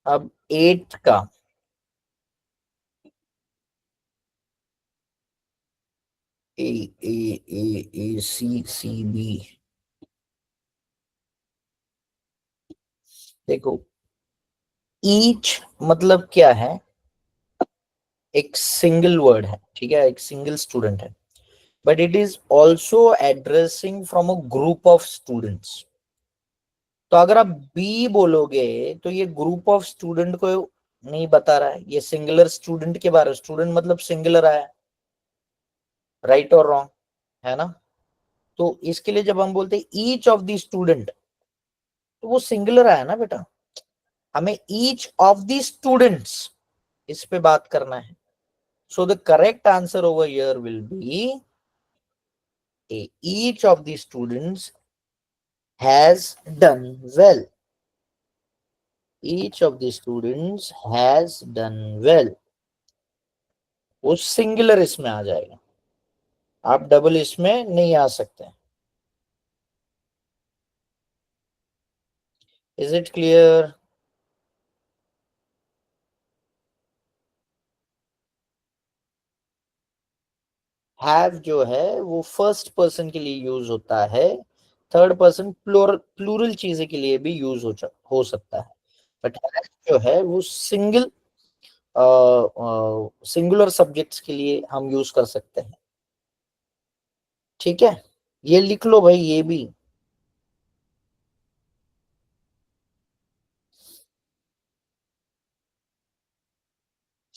अब 8th का ए A A A C B. देखो, ईच मतलब क्या है, एक सिंगल वर्ड है. ठीक है, एक सिंगल स्टूडेंट है, but it is also addressing from a group of students. तो अगर आप बी बोलोगे तो ये ग्रुप ऑफ स्टूडेंट को नहीं बता रहा है, ये सिंगुलर स्टूडेंट के बारे में. स्टूडेंट मतलब सिंगुलर आया, राइट और रॉन्ग, है ना. तो इसके लिए जब हम बोलते हैं ईच ऑफ द स्टूडेंट, तो वो सिंगुलर आया ना बेटा. हमें ईच ऑफ द स्टूडेंट्स इस पे बात करना है. So the correct answer over here will be each of the students has done well. Each of the students has done well. वो सिंगुलर इसमें आ जाएगा, आप डबल इसमें नहीं आ सकते. Is it clear? हैव जो है वो फर्स्ट पर्सन के लिए यूज होता है, थर्ड पर्सन प्लूरल चीजें के लिए भी यूज हो सकता है. बट हैव जो है वो सिंगुलर सब्जेक्ट्स के लिए हम यूज कर सकते हैं. ठीक है, ये लिख लो भाई, ये भी.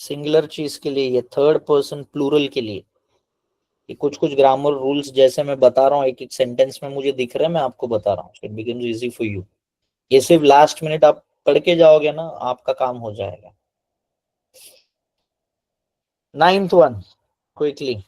सिंगुलर चीज के लिए, ये थर्ड पर्सन प्लूरल के लिए. ये कुछ कुछ ग्रामर रूल्स जैसे मैं बता रहा हूँ, एक एक सेंटेंस में मुझे दिख रहा है, मैं आपको बता रहा हूँ. It becomes easy for you. ये सिर्फ लास्ट मिनट आप पढ़ के जाओगे ना, आपका काम हो जाएगा. 9th one quickly.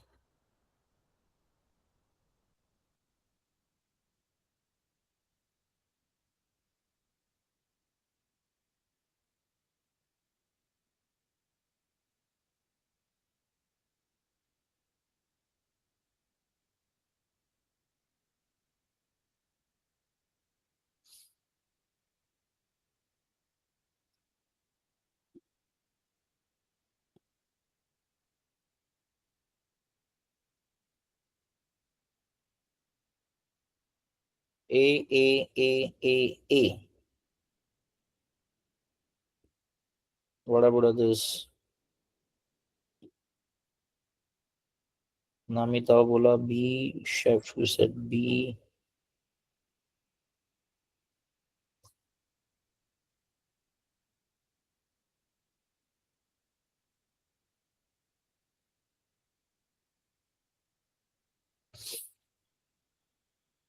A A A A A. What about this? Namita बोला बी. शेफ said B.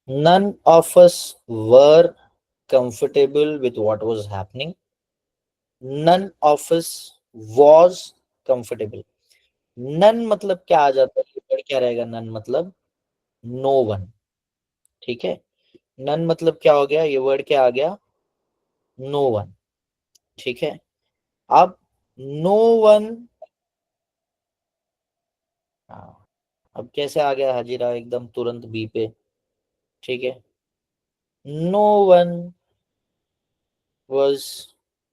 None of us were comfortable with what was happening. None of us was comfortable. None मतलब क्या आ जाता है, क्या रहेगा? नन मतलब नो वन, ठीक है। नन मतलब क्या हो गया? ये वर्ड क्या आ गया? नो वन, ठीक है। अब नो वन, हाँ, अब कैसे आ गया हाजिरा एकदम तुरंत बी पे? ठीक है, no one was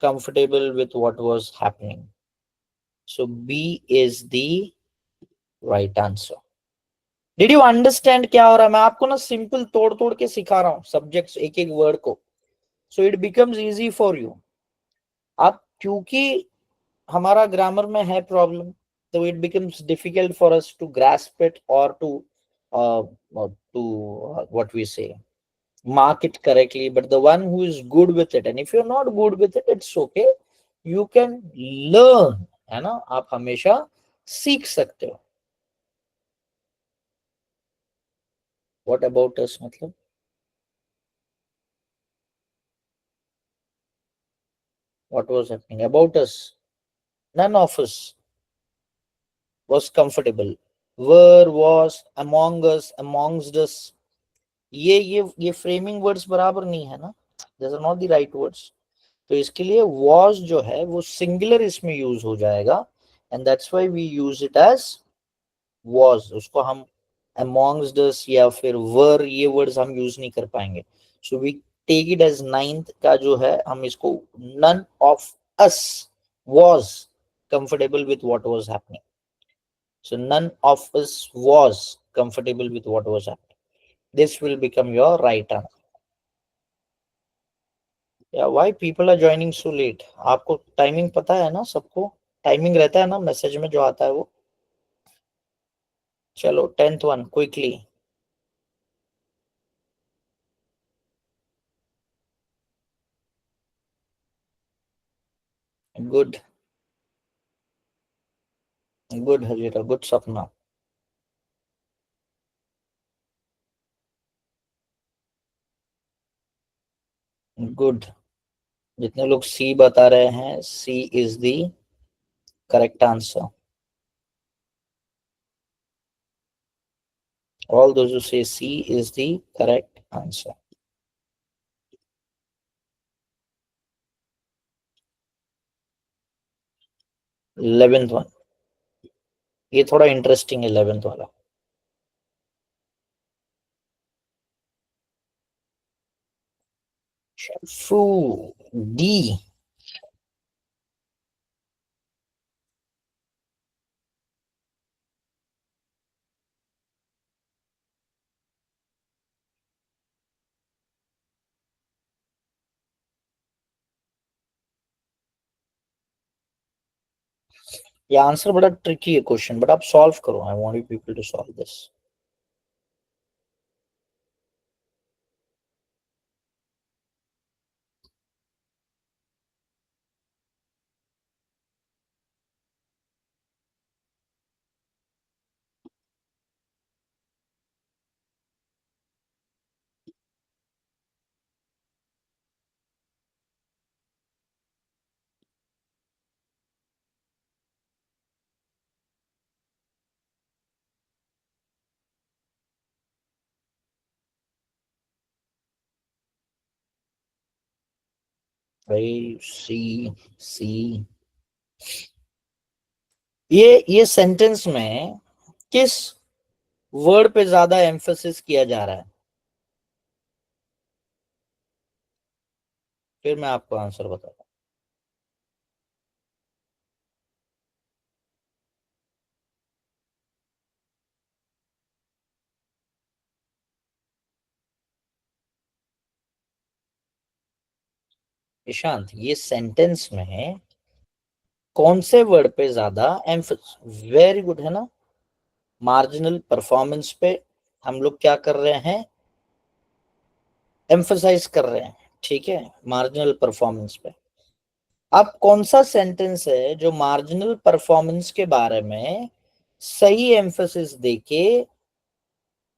comfortable with what was happening. So B is the right answer. Did you understand क्या हो रहा है? मैं आपको ना सिंपल तोड़ तोड़ के सिखा रहा हूँ सब्जेक्ट्स, एक एक वर्ड को, so it becomes easy for you. आप क्योंकि हमारा ग्रामर में है प्रॉब्लम, तो it becomes difficult for us to grasp it और to what we say mark it correctly. But the one who is good with it, and if you're not good with it, it's okay, you can learn, है ना, आप हमेशा सीख सकते हो। What about us मतलब? What was happening about us? None of us was comfortable. Were, was, among us, amongst us, ये framing words बराबर नहीं है ना, these are not the right words। तो इसके लिए was जो है वो सिंगुलर इसमें यूज हो जाएगा, and that's why we use it as was। उसको हम amongst us या फिर were, ये वर्ड्स हम यूज नहीं कर पाएंगे। So we take it as ninth का जो है, हम इसको none of us was comfortable with what was happening। so none of us was comfortable with what was happening, this will become your right answer। या why people are joining so late? आपको timing पता है ना? सबको timing रहता है ना message में जो आता है वो? चलो 10th one quickly. Good, good Hajira, good Sapna. Good, जितने लोग सी बता रहे हैं, C is the correct answer. All those who say C is the correct answer। 11th one, ये थोड़ा इंटरेस्टिंग है 11th वाला। फू, डी। ये आंसर बड़ा ट्रिकी है क्वेश्चन, बट आप सॉल्व करो। I want you people to solve this. भाई सी, सी, ये सेंटेंस में किस वर्ड पे ज्यादा एम्फेसिस किया जा रहा है? फिर मैं आपको आंसर बताता हूँ। ईशांत, ये सेंटेंस में कौन से वर्ड पे ज्यादा एम्फेसिस? वेरी गुड, है ना। मार्जिनल परफॉर्मेंस पे हम लोग क्या कर रहे हैं? एम्फसाइज कर रहे हैं, ठीक है, मार्जिनल परफॉर्मेंस पे। अब कौन सा सेंटेंस है जो मार्जिनल परफॉर्मेंस के बारे में सही एम्फसिस देके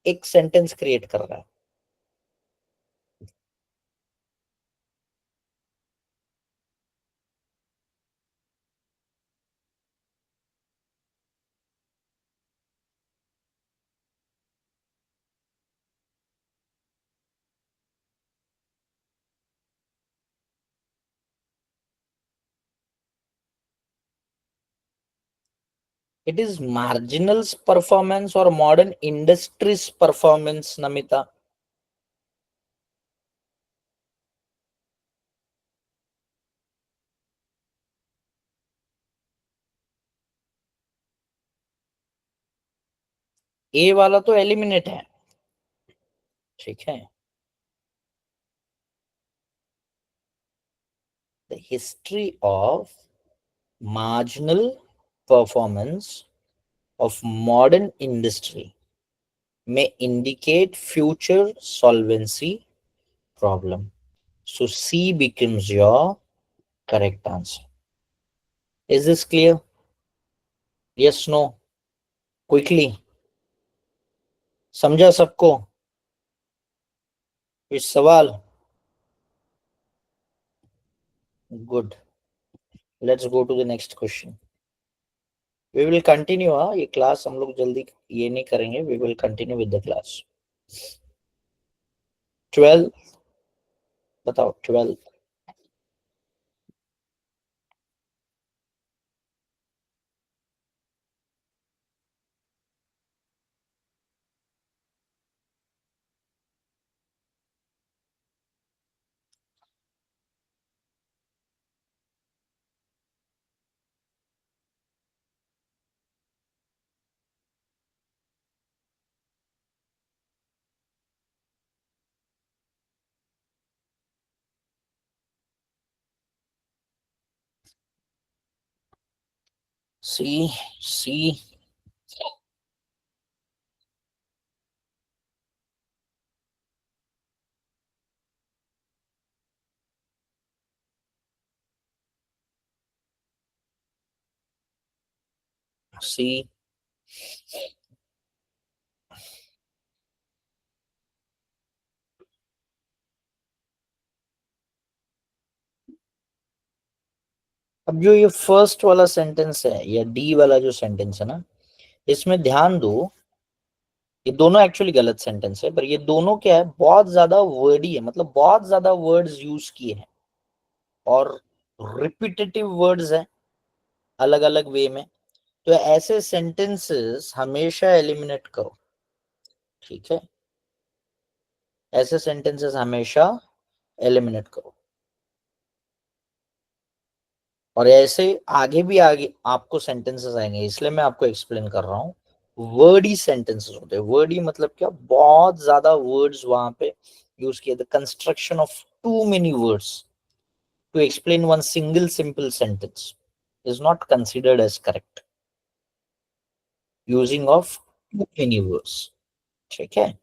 एक सेंटेंस क्रिएट कर रहा है? It is marginal's performance or modern industry's performance, Namita? ए वाला तो एलिमिनेट है, ठीक है। The history of marginal performance of modern industry may indicate future solvency problem. So C becomes your correct answer. Is this clear? Yes, no? Quickly. समझा सबको इस सवाल? Good. Let's go to the next question. We will continue. ये class हम लोग जल्दी ये नहीं करेंगे. We will continue with the class. 12. बताओ 12. C. अब जो ये फर्स्ट वाला सेंटेंस है या डी वाला जो सेंटेंस है ना, इसमें ध्यान दो, ये दोनों एक्चुअली गलत सेंटेंस है, पर ये दोनों क्या है, बहुत ज्यादा वर्डी है, मतलब बहुत ज्यादा वर्ड्स यूज किए हैं और रिपीटेटिव वर्ड्स है अलग अलग वे में। तो ऐसे सेंटेंसेस हमेशा एलिमिनेट करो, ठीक है। ऐसे सेंटेंसेस हमेशा एलिमिनेट करो। और ऐसे आगे भी आगे आपको सेंटेंसेस आएंगे, इसलिए मैं आपको एक्सप्लेन कर रहा हूँ। वर्डी सेंटेंसेस होते हैं। वर्डी मतलब क्या, बहुत ज्यादा वर्ड्स वहां पे यूज किए। The construction of too many words to explain one single simple sentence is not considered as correct. Using of too many words, ठीक है।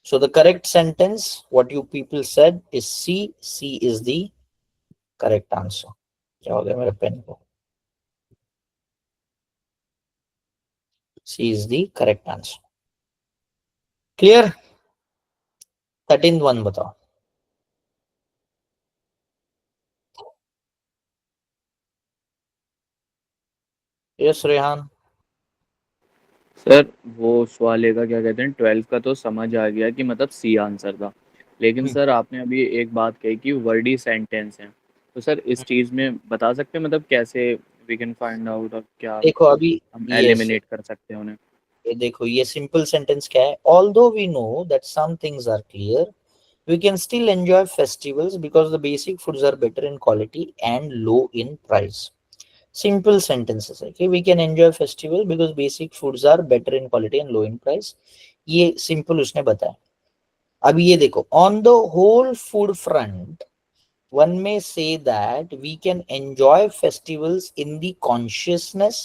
So the correct sentence what you people said is C. C is the correct answer. क्या हो गया मेरे pen को? C is the correct answer. Clear? 13th one बताओ। Yes, Rehan. Sir वो सवाल का क्या कहते हैं, 12 का तो समझ आ गया कि मतलब सी आंसर था, लेकिन सर आपने अभी एक बात कही कि वर्डी सेंटेंस है, तो सर इस चीज में बता सकते हैं मतलब कैसे वी कैन फाइंड आउट, और क्या देखो अभी हम yes, एलिमिनेट कर सकते हैं उन्हें? ये देखो ये सिंपल सेंटेंस क्या है। Although we know that some things are clear, we can still enjoy festivals because the basic foods are better in quality and low in price. Simple sentences है कि we can enjoy festival because basic foods are better in quality and low in price. ये simple उसने बताया। अब ये देखो, on the whole food front one may say that we can enjoy festivals in the consciousness,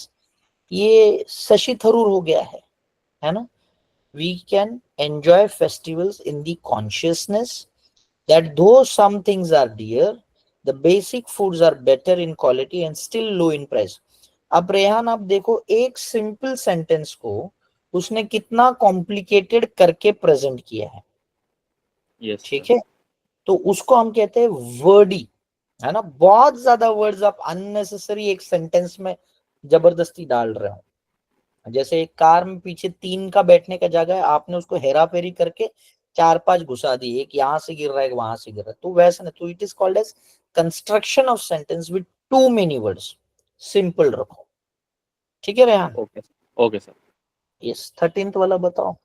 ये शशि थरूर हो गया है ना। We can enjoy festivals in the consciousness that though some things are dear, the basic foods are better in quality and still low in price. अब रेहान आप देखो, एक simple sentence को उसने कितना कॉम्प्लिकेटेड करके प्रेजेंट किया है, यस सर। ठीक है। तो उसको हम कहते हैं वर्डी, है ना। बहुत ज्यादा वर्ड्स आप अननेसेसरी एक सेंटेंस में जबरदस्ती डाल रहे हो। जैसे एक कार में पीछे 3 का बैठने का जगह है, आपने उसको हेरा फेरी करके 4-5 घुसा दी, एक यहाँ से गिर रहा है, वहां से गिर रहा है, तो वैसे ना। तो it is called as construction of sentence with too many words. Simple रखो, ठीक है Rehan. Okay okay sir. Yes 13th वाला बताओ।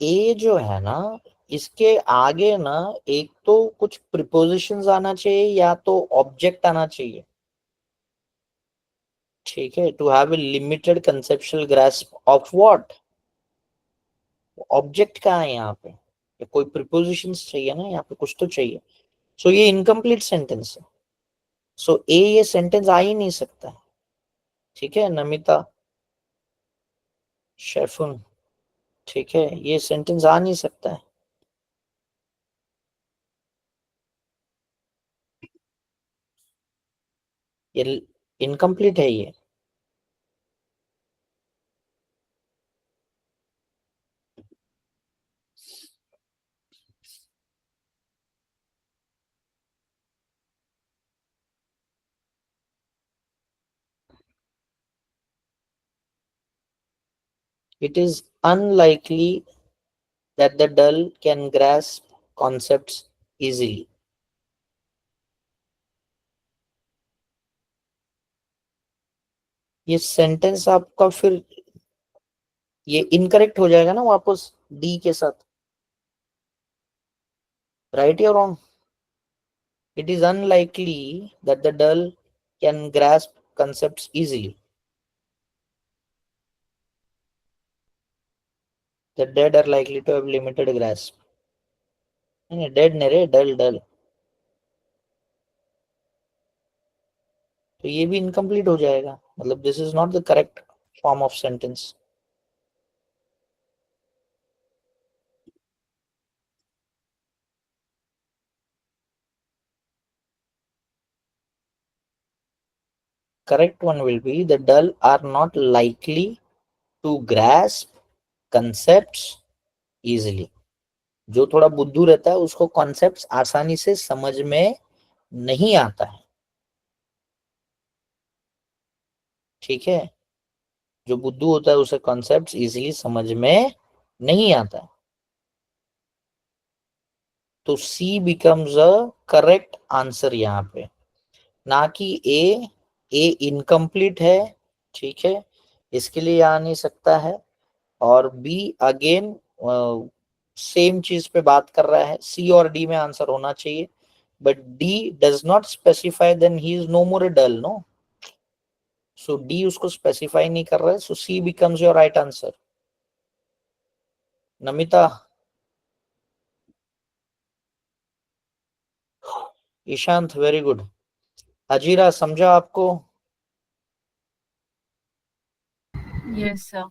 ए जो है ना, इसके आगे ना एक तो कुछ प्रिपोजिशंस आना चाहिए या तो ऑब्जेक्ट आना चाहिए। ठीक है, to have a limited conceptual grasp of what, object कहाँ है यहाँ पे, या कोई प्रिपोजिशंस चाहिए ना, यहाँ पे कुछ तो चाहिए। सो ये इनकम्प्लीट सेंटेंस है। सो ए ये सेंटेंस आ ही नहीं सकता है। ठीक है नमिता, शेफुन, ठीक है ये सेंटेंस आ नहीं सकता है। ये इनकम्प्लीट है ये। It is unlikely that the dull can grasp concepts easily. ये सेंटेंस आपका फिर ये इनकरेक्ट हो जाएगा ना वापस डी के साथ, राइट या wrong? It is unlikely that the dull can grasp concepts easily. The dead are likely to have limited grasp. नहीं डेड नहीं रे, डल डल, तो ये भी इनकम्प्लीट हो जाएगा। मतलब this is not the correct form of sentence. Correct one will be the dull are not likely to grasp concepts easily. जो थोड़ा बुद्धू रहता है उसको कॉन्सेप्ट्स आसानी से समझ में नहीं आता है। ठीक है, जो बुद्धू होता है उसे कॉन्सेप्ट्स इजीली समझ में नहीं आता है। तो सी बिकम्स अ करेक्ट आंसर यहाँ पे, ना कि ए इनकम्प्लीट है। ठीक है, इसके लिए आ नहीं सकता है। और बी अगेन सेम चीज पे बात कर रहा है। सी और डी में आंसर होना चाहिए, but D does not specify, then he is no more dull, no. So D उसको स्पेसिफाई नहीं कर रहा है, so C becomes your right answer. Namita, Ishant very good. Ajira समझा आपको? Yes, sir.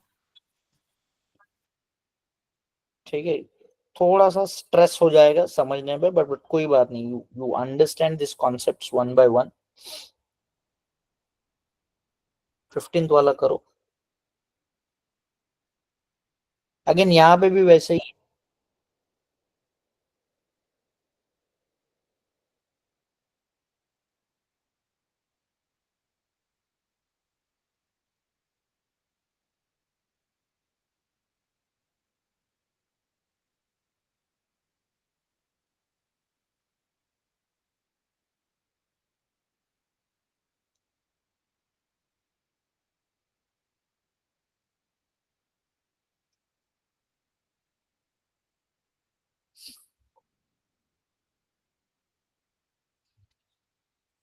ठीक है, थोड़ा सा स्ट्रेस हो जाएगा समझने में, बट कोई बात नहीं, you understand this concepts one by one. 15th वाला करो। अगेन यहाँ पे भी वैसे ही।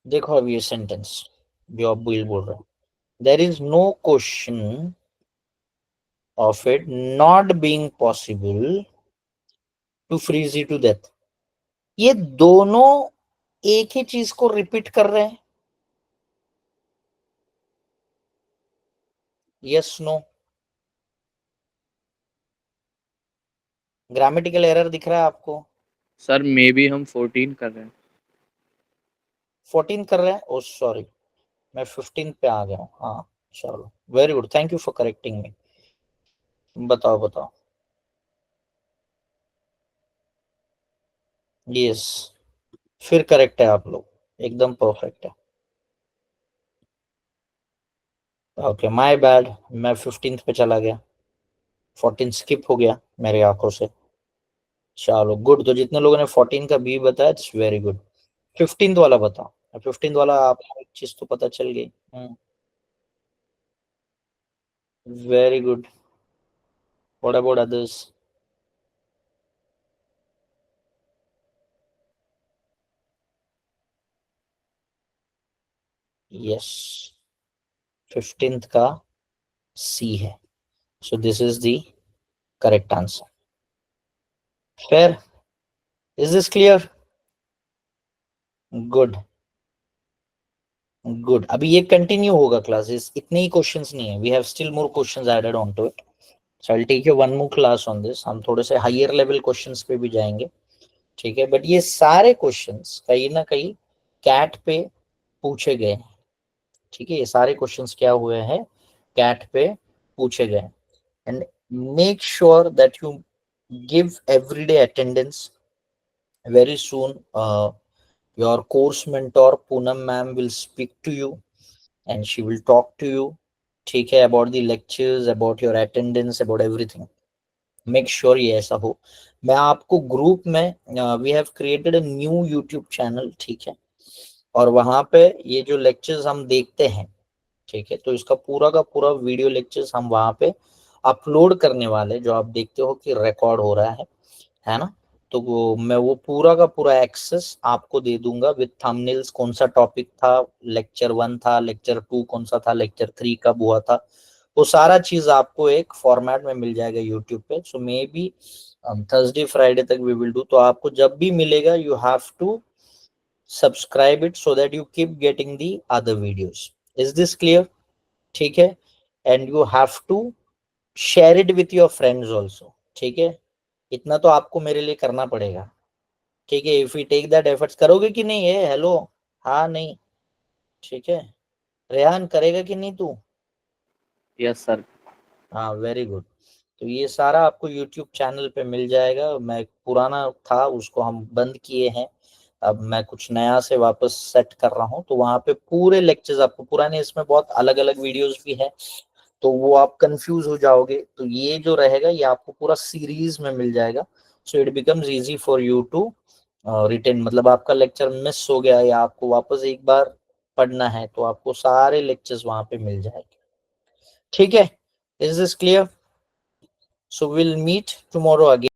देखो अब ये सेंटेंस जो आप बोल रहे हो, there is no question of it not being possible to freeze you to death. ये दोनों एक ही चीज को रिपीट कर रहे हैं। Yes no? ग्रामेटिकल एरर दिख रहा है आपको? सर मे बी हम 14 कर रहे हैं। 14 कर रहे हैं, ओ सॉरी, मैं 15 पे आ गया हूँ। हाँ चलो, very good, thank you for correcting me. बताओ बताओ। यस, फिर करेक्ट है आप लोग, एकदम परफेक्ट है। ओके, माय बैड, मैं 15th पे चला गया, 14 स्किप हो गया मेरी आंखों से। चलो गुड, तो जितने लोगों ने 14 का बी बताया इट्स वेरी गुड। 15th वाला बताओ, 15th वाला आपको एक चीज तो पता चल गई। Very good, what about others? Yes, 15th का सी है, सो this is the correct answer. Fair, is this clear? Good good, अभी ये कंटिन्यू होगा क्लासेस, इतने ही क्वेश्चंस नहीं है, we have still more questions added on to it, so I take you one more class on this, हम थोड़े से higher level questions पे भी जाएंगे, ठीक है। बट ये सारे क्वेश्चंस कहीं ना कहीं कैट पे पूछे गए हैं, ठीक है, ये सारे क्वेश्चंस क्या हुए हैं, कैट पे पूछे गए। And make sure that you give everyday attendance. Very soon your course mentor Poonam ma'am will speak to you and she will talk to you, ठीक है, about the lectures, about your attendance, about everything. Make sure ये ऐसा हो। मैं आपको group में we have created a new YouTube channel, ठीक है, और वहां पे ये जो लेक्चर्स हम देखते हैं, ठीक है, तो इसका पूरा का पूरा वीडियो लेक्चर्स हम वहां पे अपलोड करने वाले, जो आप देखते हो कि रिकॉर्ड हो रहा है ना, तो मैं वो पूरा का पूरा एक्सेस आपको दे दूंगा विद थंबनेल्स, कौन सा टॉपिक था, लेक्चर 1 था, लेक्चर 2 कौन सा था, लेक्चर 3 कब हुआ था, वो सारा चीज आपको एक फॉर्मेट में मिल जाएगा यूट्यूब पे। So maybe Thursday Friday तक वी विल डू, तो आपको जब भी मिलेगा you have to subscribe it so that you keep getting the other videos. Is this clear? ठीक है, and you have to share it with your friends also, ठीक है, इतना तो आपको मेरे लिए करना पड़ेगा, ठीक है। If you take that efforts, करोगे कि नहीं है? हेलो, हाँ नहीं, ठीक है, रेहान करेगा कि नहीं तू? Yes sir. हाँ वेरी गुड। तो ये सारा आपको यूट्यूब चैनल पे मिल जाएगा, मैं पुराना था उसको हम बंद किए हैं, अब मैं कुछ नया से वापस सेट कर रहा हूँ, तो वहां पे पूरे लेक्चर्स आपको, पुराने इसमें बहुत अलग अलग वीडियोस भी है, तो वो आप कंफ्यूज हो जाओगे, तो ये जो रहेगा ये आपको पूरा सीरीज में मिल जाएगा, so it becomes easy for you to retain, मतलब आपका लेक्चर मिस हो गया या आपको वापस एक बार पढ़ना है तो आपको सारे लेक्चर्स वहां पे मिल जाएंगे, ठीक है। Is this clear? So will meet tomorrow again.